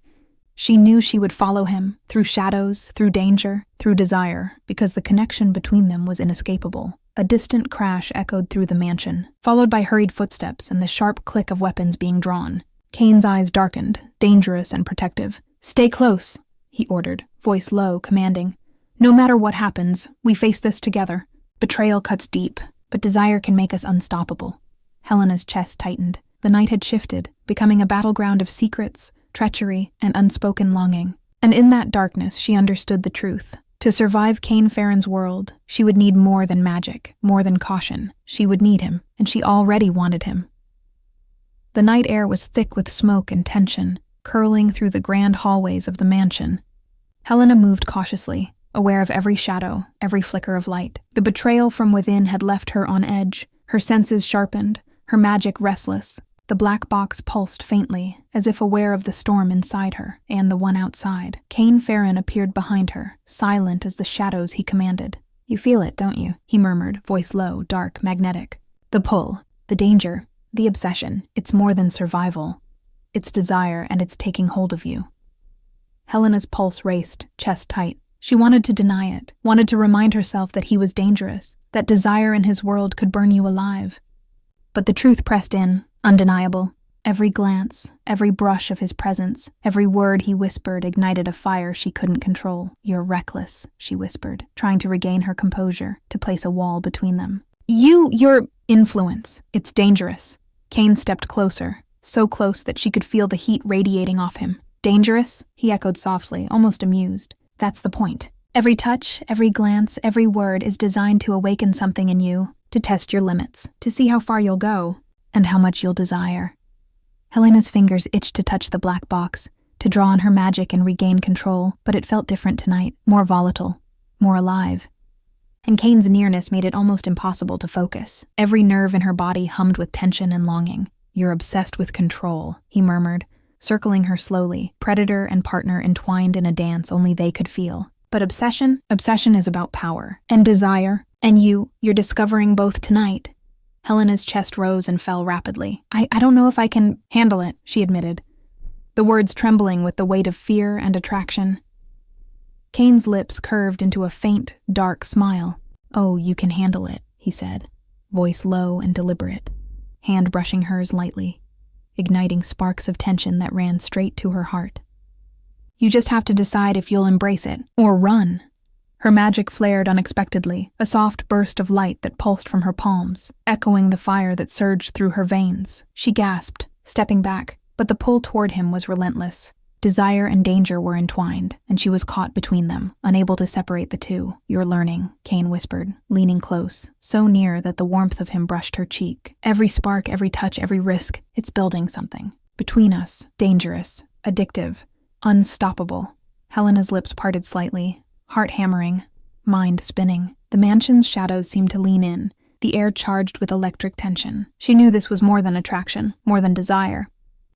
she knew she would follow him, through shadows, through danger, through desire, because the connection between them was inescapable. A distant crash echoed through the mansion, followed by hurried footsteps and the sharp click of weapons being drawn. Kane's eyes darkened, dangerous and protective. "Stay close," he ordered, voice low, commanding. "No matter what happens, we face this together. Betrayal cuts deep, but desire can make us unstoppable." Helena's chest tightened. The night had shifted, becoming a battleground of secrets, treachery, and unspoken longing. And in that darkness, she understood the truth. To survive Kane Farron's world, she would need more than magic, more than caution. She would need him, and she already wanted him. The night air was thick with smoke and tension, curling through the grand hallways of the mansion. Helena moved cautiously, aware of every shadow, every flicker of light. The betrayal from within had left her on edge, her senses sharpened, her magic restless. The black box pulsed faintly, as if aware of the storm inside her, and the one outside. Kane Farron appeared behind her, silent as the shadows he commanded. "You feel it, don't you?" he murmured, voice low, dark, magnetic. "The pull, the danger, the obsession. It's more than survival. It's desire, and it's taking hold of you." Helena's pulse raced, chest tight. She wanted to deny it, wanted to remind herself that he was dangerous, that desire in his world could burn you alive. But the truth pressed in, undeniable. Every glance, every brush of his presence, every word he whispered ignited a fire she couldn't control. "You're reckless," she whispered, trying to regain her composure, to place a wall between them. Your influence. It's dangerous." Kane stepped closer, so close that she could feel the heat radiating off him. "Dangerous?" he echoed softly, almost amused. "That's the point. Every touch, every glance, every word is designed to awaken something in you, to test your limits, to see how far you'll go, and how much you'll desire." Helena's fingers itched to touch the black box, to draw on her magic and regain control, but it felt different tonight, more volatile, more alive. And Kane's nearness made it almost impossible to focus. Every nerve in her body hummed with tension and longing. "You're obsessed with control," he murmured, circling her slowly, predator and partner entwined in a dance only they could feel. "But obsession is about power, and desire, and you're discovering both tonight." Helena's chest rose and fell rapidly. I don't know if I can handle it," she admitted, the words trembling with the weight of fear and attraction. Kane's lips curved into a faint, dark smile. "Oh, you can handle it," he said, voice low and deliberate, hand brushing hers lightly, igniting sparks of tension that ran straight to her heart. "You just have to decide if you'll embrace it, or run." Her magic flared unexpectedly, a soft burst of light that pulsed from her palms, echoing the fire that surged through her veins. She gasped, stepping back, but the pull toward him was relentless. Desire and danger were entwined, and she was caught between them, unable to separate the two. "You're learning," Kane whispered, leaning close, so near that the warmth of him brushed her cheek. "Every spark, every touch, every risk, it's building something. Between us, dangerous, addictive, unstoppable." Helena's lips parted slightly, heart hammering, mind spinning. The mansion's shadows seemed to lean in, the air charged with electric tension. She knew this was more than attraction, more than desire.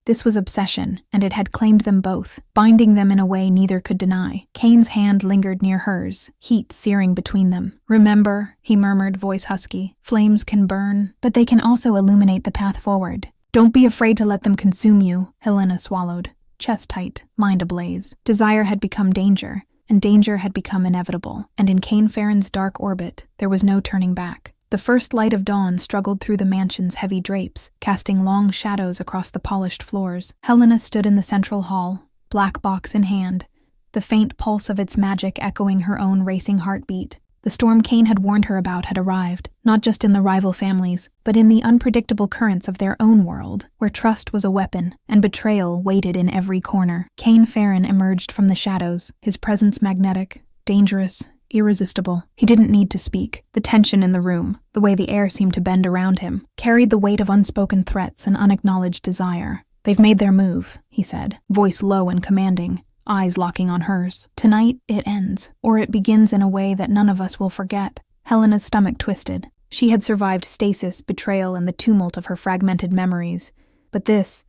This was obsession, and it had claimed them both, binding them in a way neither could deny. Kane's hand lingered near hers, heat searing between them. "Remember," he murmured, voice husky, "flames can burn, but they can also illuminate the path forward. Don't be afraid to let them consume you." Helena swallowed, chest tight, mind ablaze. Desire had become danger, and danger had become inevitable, and in Kane Farron's dark orbit, there was no turning back. The first light of dawn struggled through the mansion's heavy drapes, casting long shadows across the polished floors. Helena stood in the central hall, black box in hand, the faint pulse of its magic echoing her own racing heartbeat. The storm Cain had warned her about had arrived, not just in the rival families, but in the unpredictable currents of their own world, where trust was a weapon and betrayal waited in every corner. Cain Farron emerged from the shadows, his presence magnetic, dangerous, irresistible. He didn't need to speak. The tension in the room, the way the air seemed to bend around him, carried the weight of unspoken threats and unacknowledged desire. "They've made their move," he said, voice low and commanding, eyes locking on hers. "Tonight, it ends, or it begins in a way that none of us will forget." Helena's stomach twisted. She had survived stasis, betrayal, and the tumult of her fragmented memories. But this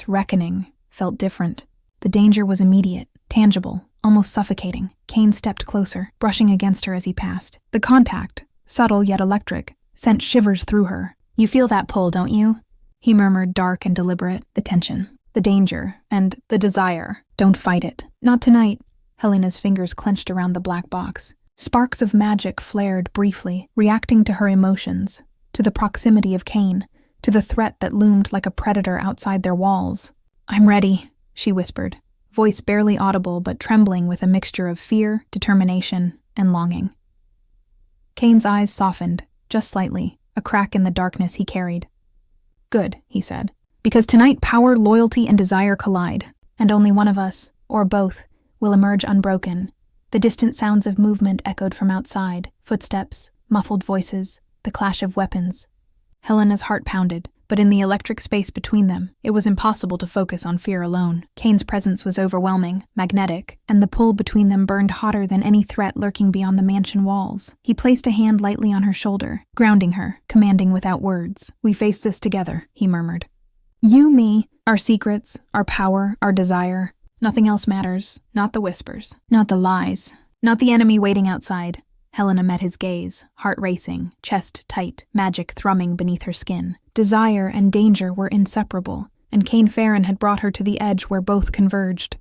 reckoning, felt different. The danger was immediate, tangible, almost suffocating. Cain stepped closer, brushing against her as he passed. The contact, subtle yet electric, sent shivers through her. "You feel that pull, don't you?" he murmured, dark and deliberate. "The tension, the danger, and the desire. Don't fight it. Not tonight." Helena's fingers clenched around the black box. Sparks of magic flared briefly, reacting to her emotions, to the proximity of Cain, to the threat that loomed like a predator outside their walls. "I'm ready," she whispered, voice barely audible but trembling with a mixture of fear, determination, and longing. Cain's eyes softened, just slightly, a crack in the darkness he carried. "Good," he said, "because tonight power, loyalty, and desire collide, and only one of us, or both, will emerge unbroken." The distant sounds of movement echoed from outside, footsteps, muffled voices, the clash of weapons. Helena's heart pounded, but in the electric space between them, it was impossible to focus on fear alone. Cain's presence was overwhelming, magnetic, and the pull between them burned hotter than any threat lurking beyond the mansion walls. He placed a hand lightly on her shoulder, grounding her, commanding without words. "We face this together," he murmured. "You, me, our secrets, our power, our desire. Nothing else matters, not the whispers, not the lies, not the enemy waiting outside." Helena met his gaze, heart racing, chest tight, magic thrumming beneath her skin. Desire and danger were inseparable, and Cain Farron had brought her to the edge where both converged.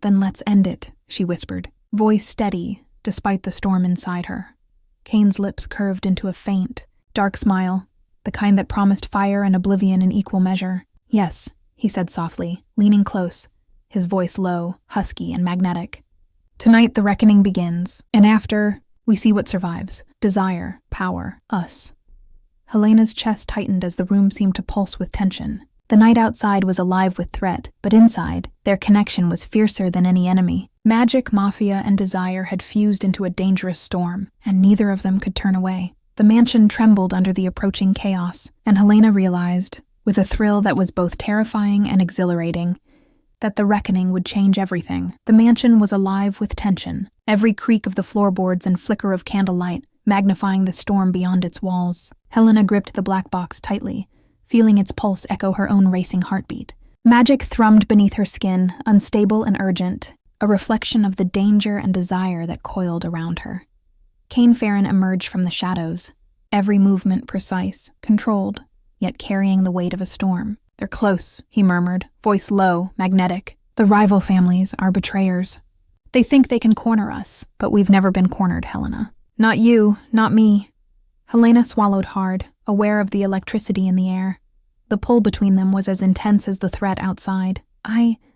"Then let's end it," she whispered, voice steady, despite the storm inside her. Cain's lips curved into a faint, dark smile, the kind that promised fire and oblivion in equal measure. "Yes," he said softly, leaning close, his voice low, husky, and magnetic. "Tonight the reckoning begins, and after, we see what survives. Desire, power, us." Helena's chest tightened as the room seemed to pulse with tension. The night outside was alive with threat, but inside, their connection was fiercer than any enemy. Magic, Mafia, and desire had fused into a dangerous storm, and neither of them could turn away. The mansion trembled under the approaching chaos, and Helena realized, with a thrill that was both terrifying and exhilarating, that the reckoning would change everything. The mansion was alive with tension, every creak of the floorboards and flicker of candlelight magnifying the storm beyond its walls. Helena gripped the black box tightly, feeling its pulse echo her own racing heartbeat. Magic thrummed beneath her skin, unstable and urgent, a reflection of the danger and desire that coiled around her. Cain Farron emerged from the shadows, every movement precise, controlled, yet carrying the weight of a storm. "They're close," he murmured, voice low, magnetic. "The rival families are betrayers. They think they can corner us, but we've never been cornered, Helena. Not you, not me." Helena swallowed hard, aware of the electricity in the air. The pull between them was as intense as the threat outside.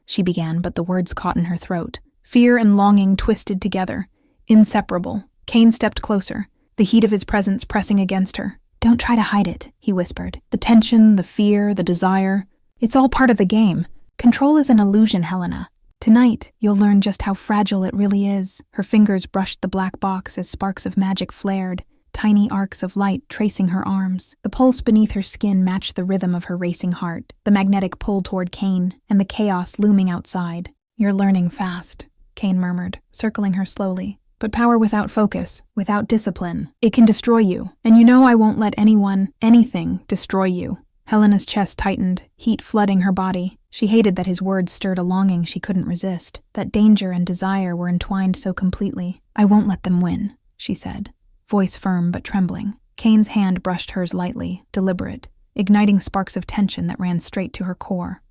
She began, but the words caught in her throat. Fear and longing twisted together, inseparable. Cain stepped closer, the heat of his presence pressing against her. "Don't try to hide it," he whispered. "The tension, the fear, the desire, it's all part of the game. Control is an illusion, Helena. Tonight, you'll learn just how fragile it really is." Her fingers brushed the black box as sparks of magic flared, tiny arcs of light tracing her arms. The pulse beneath her skin matched the rhythm of her racing heart, the magnetic pull toward Cain, and the chaos looming outside. "You're learning fast," Cain murmured, circling her slowly. "But power without focus, without discipline, it can destroy you. And you know I won't let anyone, anything, destroy you." Helena's chest tightened, heat flooding her body. She hated that his words stirred a longing she couldn't resist, that danger and desire were entwined so completely. "I won't let them win," she said, voice firm but trembling. Cain's hand brushed hers lightly, deliberate, igniting sparks of tension that ran straight to her core.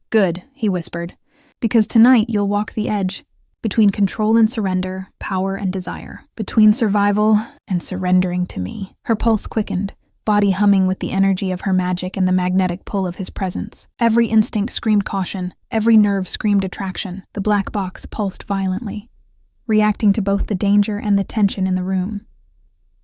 "Good," he whispered, "because tonight you'll walk the edge, between control and surrender, power and desire, between survival and surrendering to me." Her pulse quickened, body humming with the energy of her magic and the magnetic pull of his presence. Every instinct screamed caution, every nerve screamed attraction. The black box pulsed violently, reacting to both the danger and the tension in the room.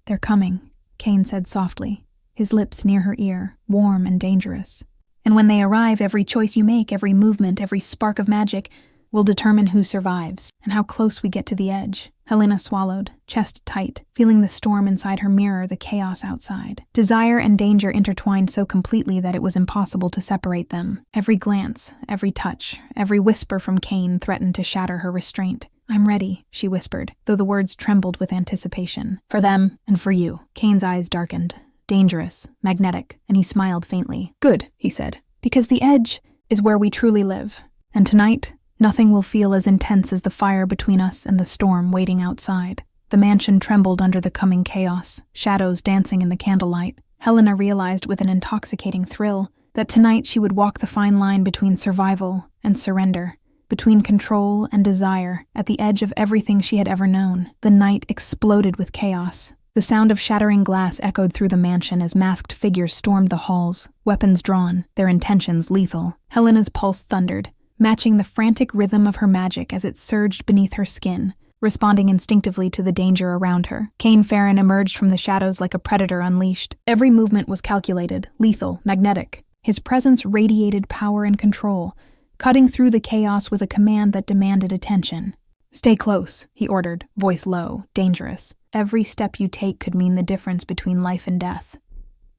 "They're coming," Kane said softly, his lips near her ear, warm and dangerous. "And when they arrive, every choice you make, every movement, every spark of magic will determine who survives and how close we get to the edge." Helena swallowed, chest tight, feeling the storm inside her mirror the chaos outside. Desire and danger intertwined so completely that it was impossible to separate them. Every glance, every touch, every whisper from Kane threatened to shatter her restraint. "I'm ready," she whispered, though the words trembled with anticipation. "For them and for you." Kane's eyes darkened. Dangerous, magnetic, and he smiled faintly. "Good," he said, "because the edge is where we truly live. And tonight, nothing will feel as intense as the fire between us and the storm waiting outside." The mansion trembled under the coming chaos, shadows dancing in the candlelight. Helena realized with an intoxicating thrill that tonight she would walk the fine line between survival and surrender, between control and desire, at the edge of everything she had ever known. The night exploded with chaos. The sound of shattering glass echoed through the mansion as masked figures stormed the halls, weapons drawn, their intentions lethal. Helena's pulse thundered, matching the frantic rhythm of her magic as it surged beneath her skin, responding instinctively to the danger around her. Kane Farron emerged from the shadows like a predator unleashed. Every movement was calculated, lethal, magnetic. His presence radiated power and control, cutting through the chaos with a command that demanded attention. "Stay close," he ordered, voice low, dangerous. "Every step you take could mean the difference between life and death."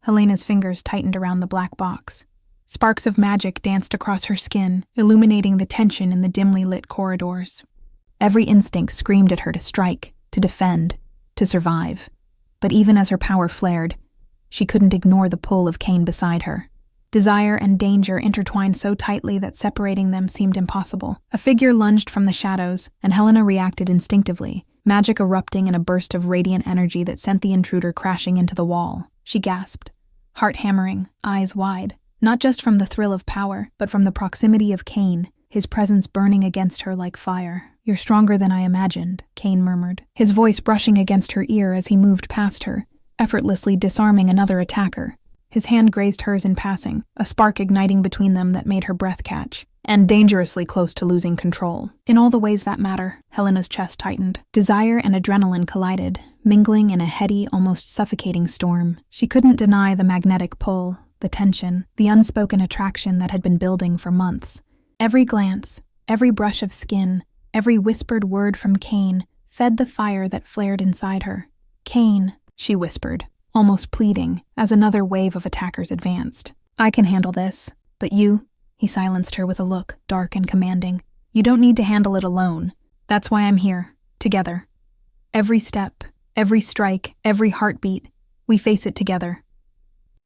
Helena's fingers tightened around the black box. Sparks of magic danced across her skin, illuminating the tension in the dimly lit corridors. Every instinct screamed at her to strike, to defend, to survive. But even as her power flared, she couldn't ignore the pull of Kane beside her. Desire and danger intertwined so tightly that separating them seemed impossible. A figure lunged from the shadows, and Helena reacted instinctively, magic erupting in a burst of radiant energy that sent the intruder crashing into the wall. She gasped, heart hammering, eyes wide, not just from the thrill of power, but from the proximity of Kane, his presence burning against her like fire. "You're stronger than I imagined," Kane murmured, his voice brushing against her ear as he moved past her, effortlessly disarming another attacker. His hand grazed hers in passing, a spark igniting between them that made her breath catch, and dangerously close to losing control. In all the ways that matter, Helena's chest tightened. Desire and adrenaline collided, mingling in a heady, almost suffocating storm. She couldn't deny the magnetic pull, the tension, the unspoken attraction that had been building for months. Every glance, every brush of skin, every whispered word from Kane fed the fire that flared inside her. "Kane," she whispered, almost pleading, as another wave of attackers advanced. "I can handle this, but you," he silenced her with a look, dark and commanding. "You don't need to handle it alone. That's why I'm here, together. Every step, every strike, every heartbeat, we face it together.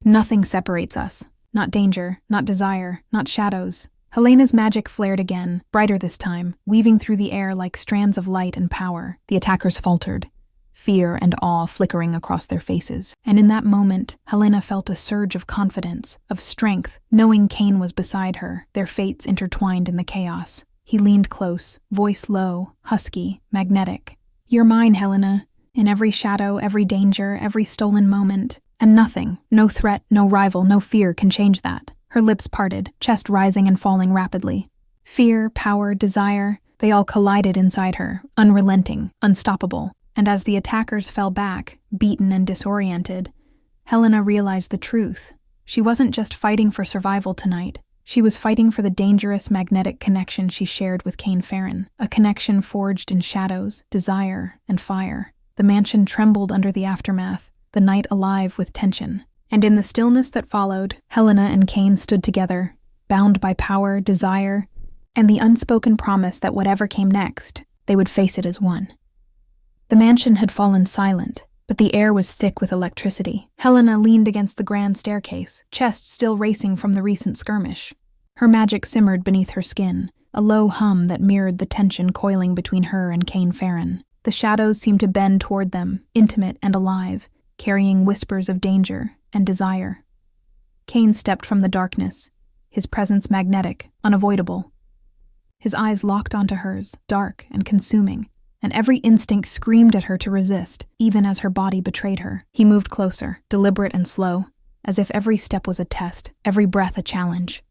Nothing separates us. Not danger, not desire, not shadows." Helena's magic flared again, brighter this time, weaving through the air like strands of light and power. The attackers faltered, fear and awe flickering across their faces. And in that moment, Helena felt a surge of confidence, of strength, knowing Kane was beside her, their fates intertwined in the chaos. He leaned close, voice low, husky, magnetic. "You're mine, Helena, in every shadow, every danger, every stolen moment. And nothing, no threat, no rival, no fear can change that." Her lips parted, chest rising and falling rapidly. Fear, power, desire, they all collided inside her, unrelenting, unstoppable. And as the attackers fell back, beaten and disoriented, Helena realized the truth. She wasn't just fighting for survival tonight. She was fighting for the dangerous magnetic connection she shared with Kane Farron, a connection forged in shadows, desire, and fire. The mansion trembled under the aftermath, the night alive with tension. And in the stillness that followed, Helena and Kane stood together, bound by power, desire, and the unspoken promise that whatever came next, they would face it as one. The mansion had fallen silent, but the air was thick with electricity. Helena leaned against the grand staircase, chest still racing from the recent skirmish. Her magic simmered beneath her skin, a low hum that mirrored the tension coiling between her and Kane Farron. The shadows seemed to bend toward them, intimate and alive, carrying whispers of danger and desire. Kane stepped from the darkness, his presence magnetic, unavoidable. His eyes locked onto hers, dark and consuming, and every instinct screamed at her to resist, even as her body betrayed her. He moved closer, deliberate and slow, as if every step was a test, every breath a challenge.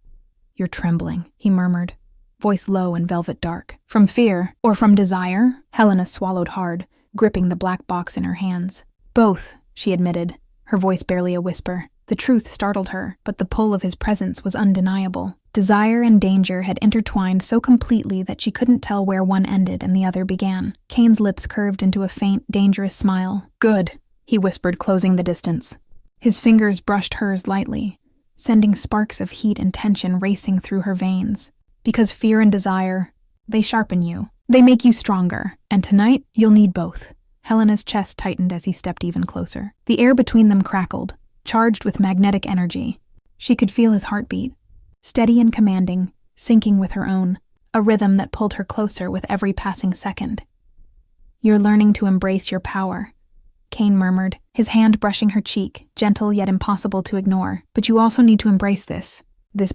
"You're trembling," he murmured, voice low and velvet dark. "From fear, or from desire?" Helena swallowed hard, gripping the black box in her hands. "Both," she admitted, her voice barely a whisper. The truth startled her, but the pull of his presence was undeniable. Desire and danger had intertwined so completely that she couldn't tell where one ended and the other began. Kane's lips curved into a faint, dangerous smile. "Good," he whispered, closing the distance. His fingers brushed hers lightly, sending sparks of heat and tension racing through her veins. "Because fear and desire, they sharpen you. They make you stronger. And tonight, you'll need both." Helena's chest tightened as he stepped even closer. The air between them crackled, charged with magnetic energy. She could feel his heartbeat, steady and commanding, syncing with her own, a rhythm that pulled her closer with every passing second. "You're learning to embrace your power," Kane murmured, his hand brushing her cheek, gentle yet impossible to ignore. "But you also need to embrace this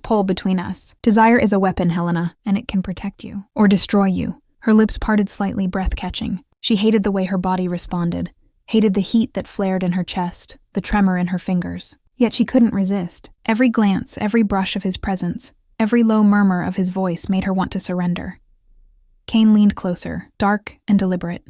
pull between us. Desire is a weapon, Helena, and it can protect you, or destroy you." Her lips parted slightly, breath-catching. She hated the way her body responded, hated the heat that flared in her chest, the tremor in her fingers. Yet she couldn't resist. Every glance, every brush of his presence, every low murmur of his voice made her want to surrender. Kane leaned closer, dark and deliberate.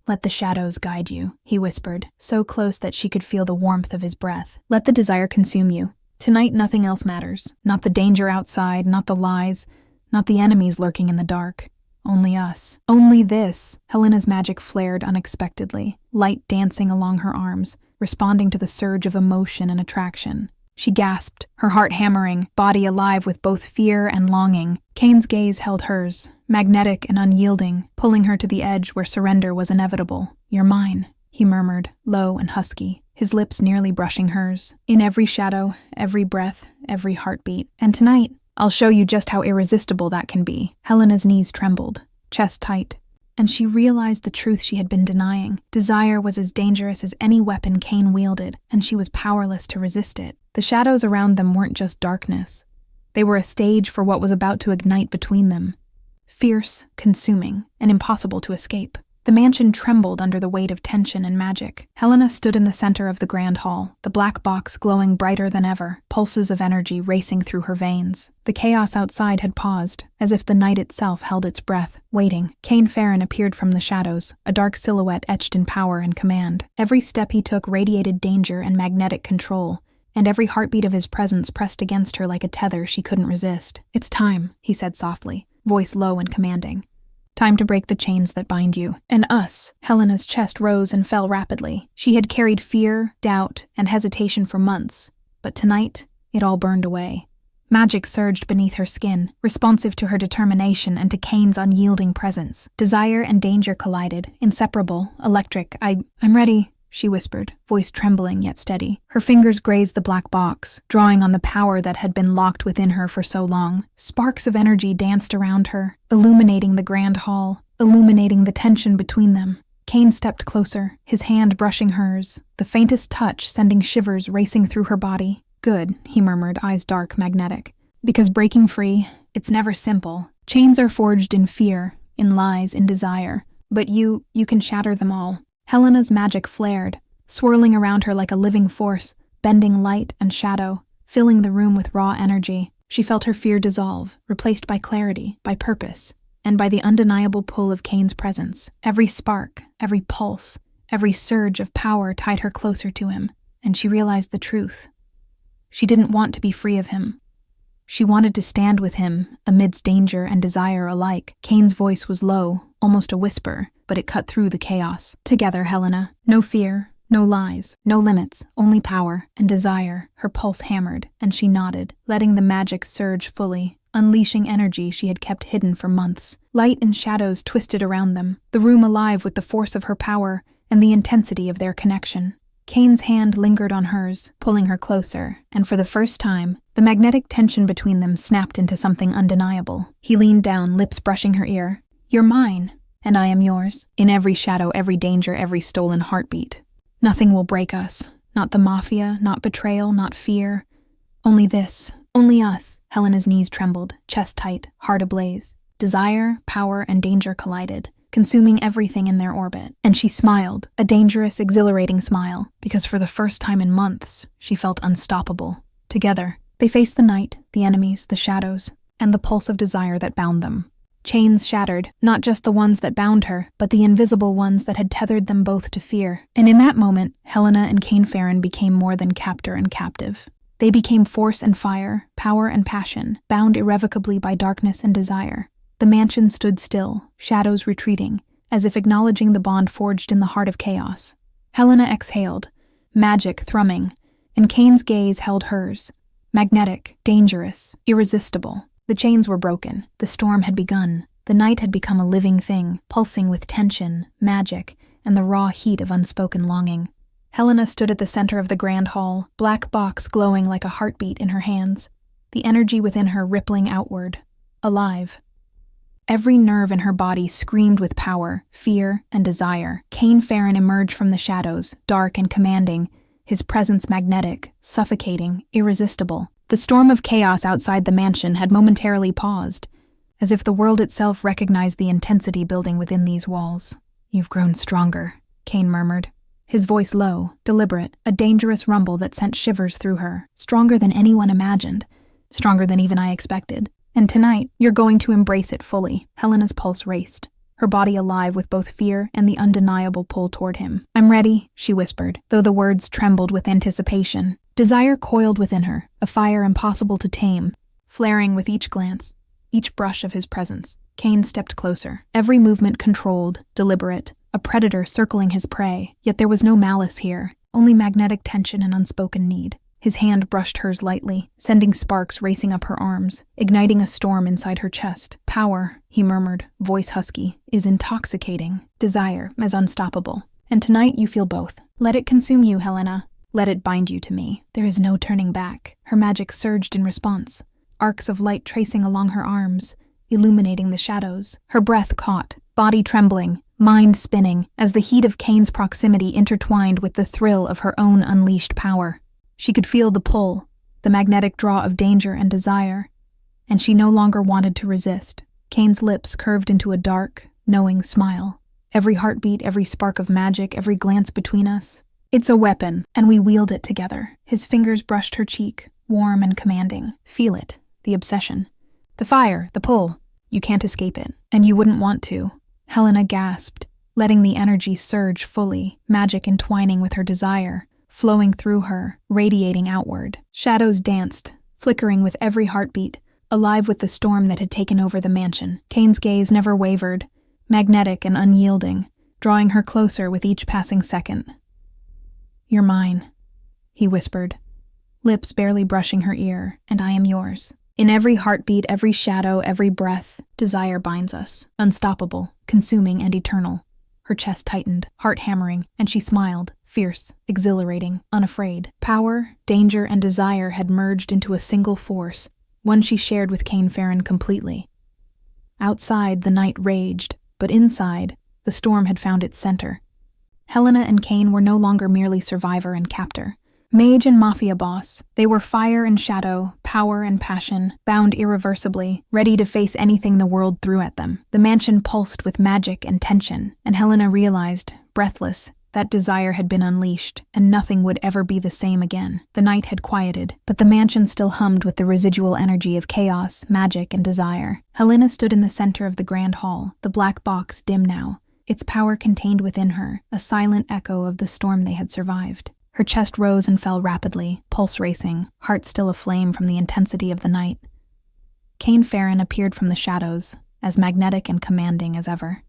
"Let the shadows guide you," he whispered, so close that she could feel the warmth of his breath. "Let the desire consume you. Tonight nothing else matters. Not the danger outside, not the lies, not the enemies lurking in the dark. Only us. Only this." Helena's magic flared unexpectedly, light dancing along her arms, responding to the surge of emotion and attraction. She gasped, her heart hammering, body alive with both fear and longing. Kane's gaze held hers, magnetic and unyielding, pulling her to the edge where surrender was inevitable. "You're mine," he murmured, low and husky, his lips nearly brushing hers. "In every shadow, every breath, every heartbeat. And tonight, I'll show you just how irresistible that can be." Helena's knees trembled, chest tight, and she realized the truth she had been denying. Desire was as dangerous as any weapon Kane wielded, and she was powerless to resist it. The shadows around them weren't just darkness. They were a stage for what was about to ignite between them. Fierce, consuming, and impossible to escape. The mansion trembled under the weight of tension and magic. Helena stood in the center of the grand hall, the black box glowing brighter than ever, pulses of energy racing through her veins. The chaos outside had paused, as if the night itself held its breath, waiting. Kane Farron appeared from the shadows, a dark silhouette etched in power and command. Every step he took radiated danger and magnetic control, and every heartbeat of his presence pressed against her like a tether she couldn't resist. "It's time," he said softly, voice low and commanding. "Time to break the chains that bind you. And us." Helena's chest rose and fell rapidly. She had carried fear, doubt, and hesitation for months, but tonight, it all burned away. Magic surged beneath her skin, responsive to her determination and to Kane's unyielding presence. Desire and danger collided, inseparable, electric. I'm ready," she whispered, voice trembling yet steady. Her fingers grazed the black box, drawing on the power that had been locked within her for so long. Sparks of energy danced around her, illuminating the grand hall, illuminating the tension between them. Kane stepped closer, his hand brushing hers, the faintest touch sending shivers racing through her body. "Good," he murmured, eyes dark, magnetic. "Because breaking free, it's never simple. Chains are forged in fear, in lies, in desire. But you can shatter them all." Helena's magic flared, swirling around her like a living force, bending light and shadow, filling the room with raw energy. She felt her fear dissolve, replaced by clarity, by purpose, and by the undeniable pull of Kane's presence. Every spark, every pulse, every surge of power tied her closer to him, and she realized the truth. She didn't want to be free of him. She wanted to stand with him, amidst danger and desire alike. Kane's voice was low, almost a whisper, but it cut through the chaos. "Together, Helena. No fear, no lies, no limits, only power and desire." Her pulse hammered, and she nodded, letting the magic surge fully, unleashing energy she had kept hidden for months. Light and shadows twisted around them, the room alive with the force of her power and the intensity of their connection. Kane's hand lingered on hers, pulling her closer, and for the first time, the magnetic tension between them snapped into something undeniable. He leaned down, lips brushing her ear. "You're mine, and I am yours. In every shadow, every danger, every stolen heartbeat. Nothing will break us. Not the Mafia, not betrayal, not fear. Only this. Only us." Helena's knees trembled, chest tight, heart ablaze. Desire, power, and danger collided, consuming everything in their orbit. And she smiled, a dangerous, exhilarating smile, because for the first time in months, she felt unstoppable. Together, they faced the night, the enemies, the shadows, and the pulse of desire that bound them. Chains shattered, not just the ones that bound her, but the invisible ones that had tethered them both to fear. And in that moment, Helena and Cain Farren became more than captor and captive. They became force and fire, power and passion, bound irrevocably by darkness and desire. The mansion stood still, shadows retreating, as if acknowledging the bond forged in the heart of chaos. Helena exhaled, magic thrumming, and Cain's gaze held hers, magnetic, dangerous, irresistible. The chains were broken. The storm had begun. The night had become a living thing, pulsing with tension, magic, and the raw heat of unspoken longing. Helena stood at the center of the grand hall, black box glowing like a heartbeat in her hands, the energy within her rippling outward, alive. Every nerve in her body screamed with power, fear, and desire. Cain Farren emerged from the shadows, dark and commanding, his presence magnetic, suffocating, irresistible. The storm of chaos outside the mansion had momentarily paused, as if the world itself recognized the intensity building within these walls. "You've grown stronger," Cain murmured, his voice low, deliberate, a dangerous rumble that sent shivers through her. "Stronger than anyone imagined, stronger than even I expected. And tonight, you're going to embrace it fully." Helena's pulse raced, her body alive with both fear and the undeniable pull toward him. "I'm ready," she whispered, though the words trembled with anticipation. Desire coiled within her, a fire impossible to tame, flaring with each glance, each brush of his presence. Cain stepped closer, every movement controlled, deliberate, a predator circling his prey. Yet there was no malice here, only magnetic tension and unspoken need. His hand brushed hers lightly, sending sparks racing up her arms, igniting a storm inside her chest. "Power," he murmured, voice husky, "is intoxicating. Desire is unstoppable. And tonight you feel both. Let it consume you, Helena. Let it bind you to me. There is no turning back." Her magic surged in response, arcs of light tracing along her arms, illuminating the shadows. Her breath caught, body trembling, mind spinning, as the heat of Cain's proximity intertwined with the thrill of her own unleashed power. She could feel the pull, the magnetic draw of danger and desire, and she no longer wanted to resist. Cain's lips curved into a dark, knowing smile. "Every heartbeat, every spark of magic, every glance between us. It's a weapon, and we wield it together." His fingers brushed her cheek, warm and commanding. "Feel it, the obsession. The fire, the pull. You can't escape it, and you wouldn't want to." Helena gasped, letting the energy surge fully, magic entwining with her desire, flowing through her, radiating outward. Shadows danced, flickering with every heartbeat, alive with the storm that had taken over the mansion. Cain's gaze never wavered, magnetic and unyielding, drawing her closer with each passing second. "You're mine," he whispered, lips barely brushing her ear, "and I am yours." In every heartbeat, every shadow, every breath, desire binds us, unstoppable, consuming and eternal. Her chest tightened, heart hammering, and she smiled, fierce, exhilarating, unafraid. Power, danger, and desire had merged into a single force, one she shared with Cain Farren completely. Outside, the night raged, but inside, the storm had found its center. Helena and Cain were no longer merely survivor and captor. Mage and Mafia boss, they were fire and shadow, power and passion, bound irreversibly, ready to face anything the world threw at them. The mansion pulsed with magic and tension, and Helena realized, breathless, that desire had been unleashed, and nothing would ever be the same again. The night had quieted, but the mansion still hummed with the residual energy of chaos, magic, and desire. Helena stood in the center of the grand hall, the black box dim now, its power contained within her, a silent echo of the storm they had survived. Her chest rose and fell rapidly, pulse racing, heart still aflame from the intensity of the night. Cain Farren appeared from the shadows, as magnetic and commanding as ever.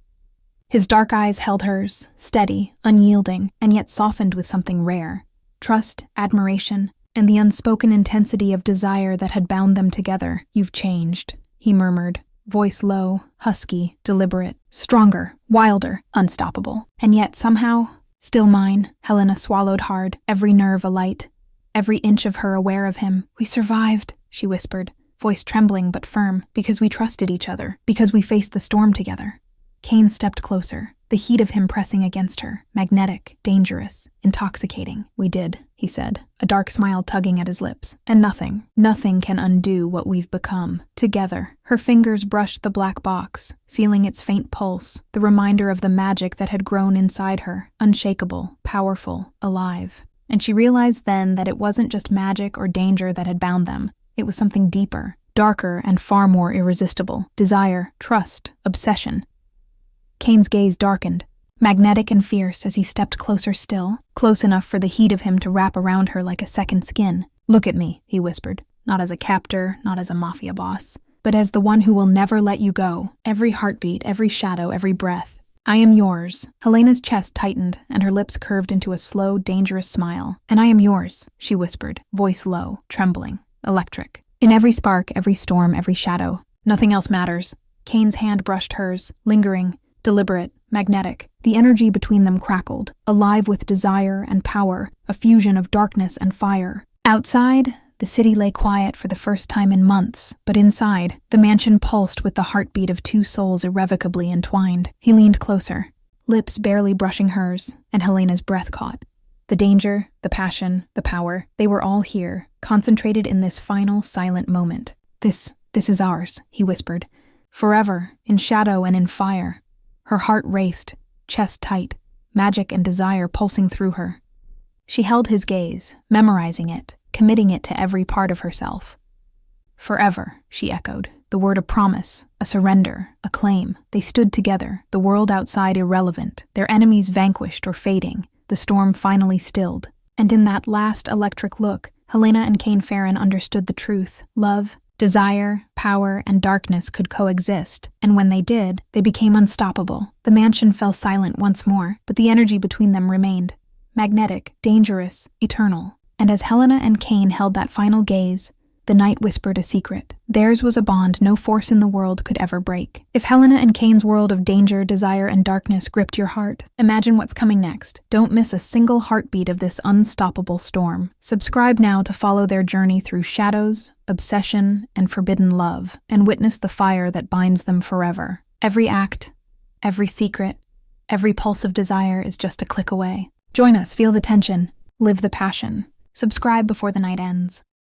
His dark eyes held hers, steady, unyielding, and yet softened with something rare. Trust, admiration, and the unspoken intensity of desire that had bound them together. "You've changed," he murmured, voice low, husky, deliberate, stronger, wilder, unstoppable. And yet somehow, still mine. Helena swallowed hard, every nerve alight, every inch of her aware of him. "We survived," she whispered, voice trembling but firm, "because we trusted each other, because we faced the storm together." Cain stepped closer, the heat of him pressing against her, magnetic, dangerous, intoxicating. "We did," he said, a dark smile tugging at his lips. And nothing can undo what we've become. Together, her fingers brushed the black box, feeling its faint pulse, the reminder of the magic that had grown inside her, unshakable, powerful, alive. And she realized then that it wasn't just magic or danger that had bound them. It was something deeper, darker, and far more irresistible. Desire, trust, obsession. Kane's gaze darkened, magnetic and fierce as he stepped closer still, close enough for the heat of him to wrap around her like a second skin. "Look at me," he whispered, not as a captor, not as a mafia boss, but as the one who will never let you go. Every heartbeat, every shadow, every breath. "I am yours." Helena's chest tightened, and her lips curved into a slow, dangerous smile. "And I am yours," she whispered, voice low, trembling, electric. "In every spark, every storm, every shadow. Nothing else matters." Kane's hand brushed hers, lingering, deliberate, magnetic. The energy between them crackled, alive with desire and power, a fusion of darkness and fire. Outside, the city lay quiet for the first time in months, but inside, the mansion pulsed with the heartbeat of two souls irrevocably entwined. He leaned closer, lips barely brushing hers, and Helena's breath caught. The danger, the passion, the power, they were all here, concentrated in this final, silent moment. This is ours," he whispered. "Forever, in shadow and in fire." Her heart raced, chest tight, magic and desire pulsing through her. She held his gaze, memorizing it, committing it to every part of herself. "Forever," she echoed, the word a promise, a surrender, a claim. They stood together, the world outside irrelevant, their enemies vanquished or fading, the storm finally stilled. And in that last electric look, Helena and Kane Farron understood the truth. Love, desire, power, and darkness could coexist, and when they did, they became unstoppable. The mansion fell silent once more, but the energy between them remained. Magnetic, dangerous, eternal. And as Helena and Kane held that final gaze, the night whispered a secret. Theirs was a bond no force in the world could ever break. If Helena and Kane's world of danger, desire, and darkness gripped your heart, imagine what's coming next. Don't miss a single heartbeat of this unstoppable storm. Subscribe now to follow their journey through shadows, obsession, and forbidden love, and witness the fire that binds them forever. Every act, every secret, every pulse of desire is just a click away. Join us, feel the tension, live the passion. Subscribe before the night ends.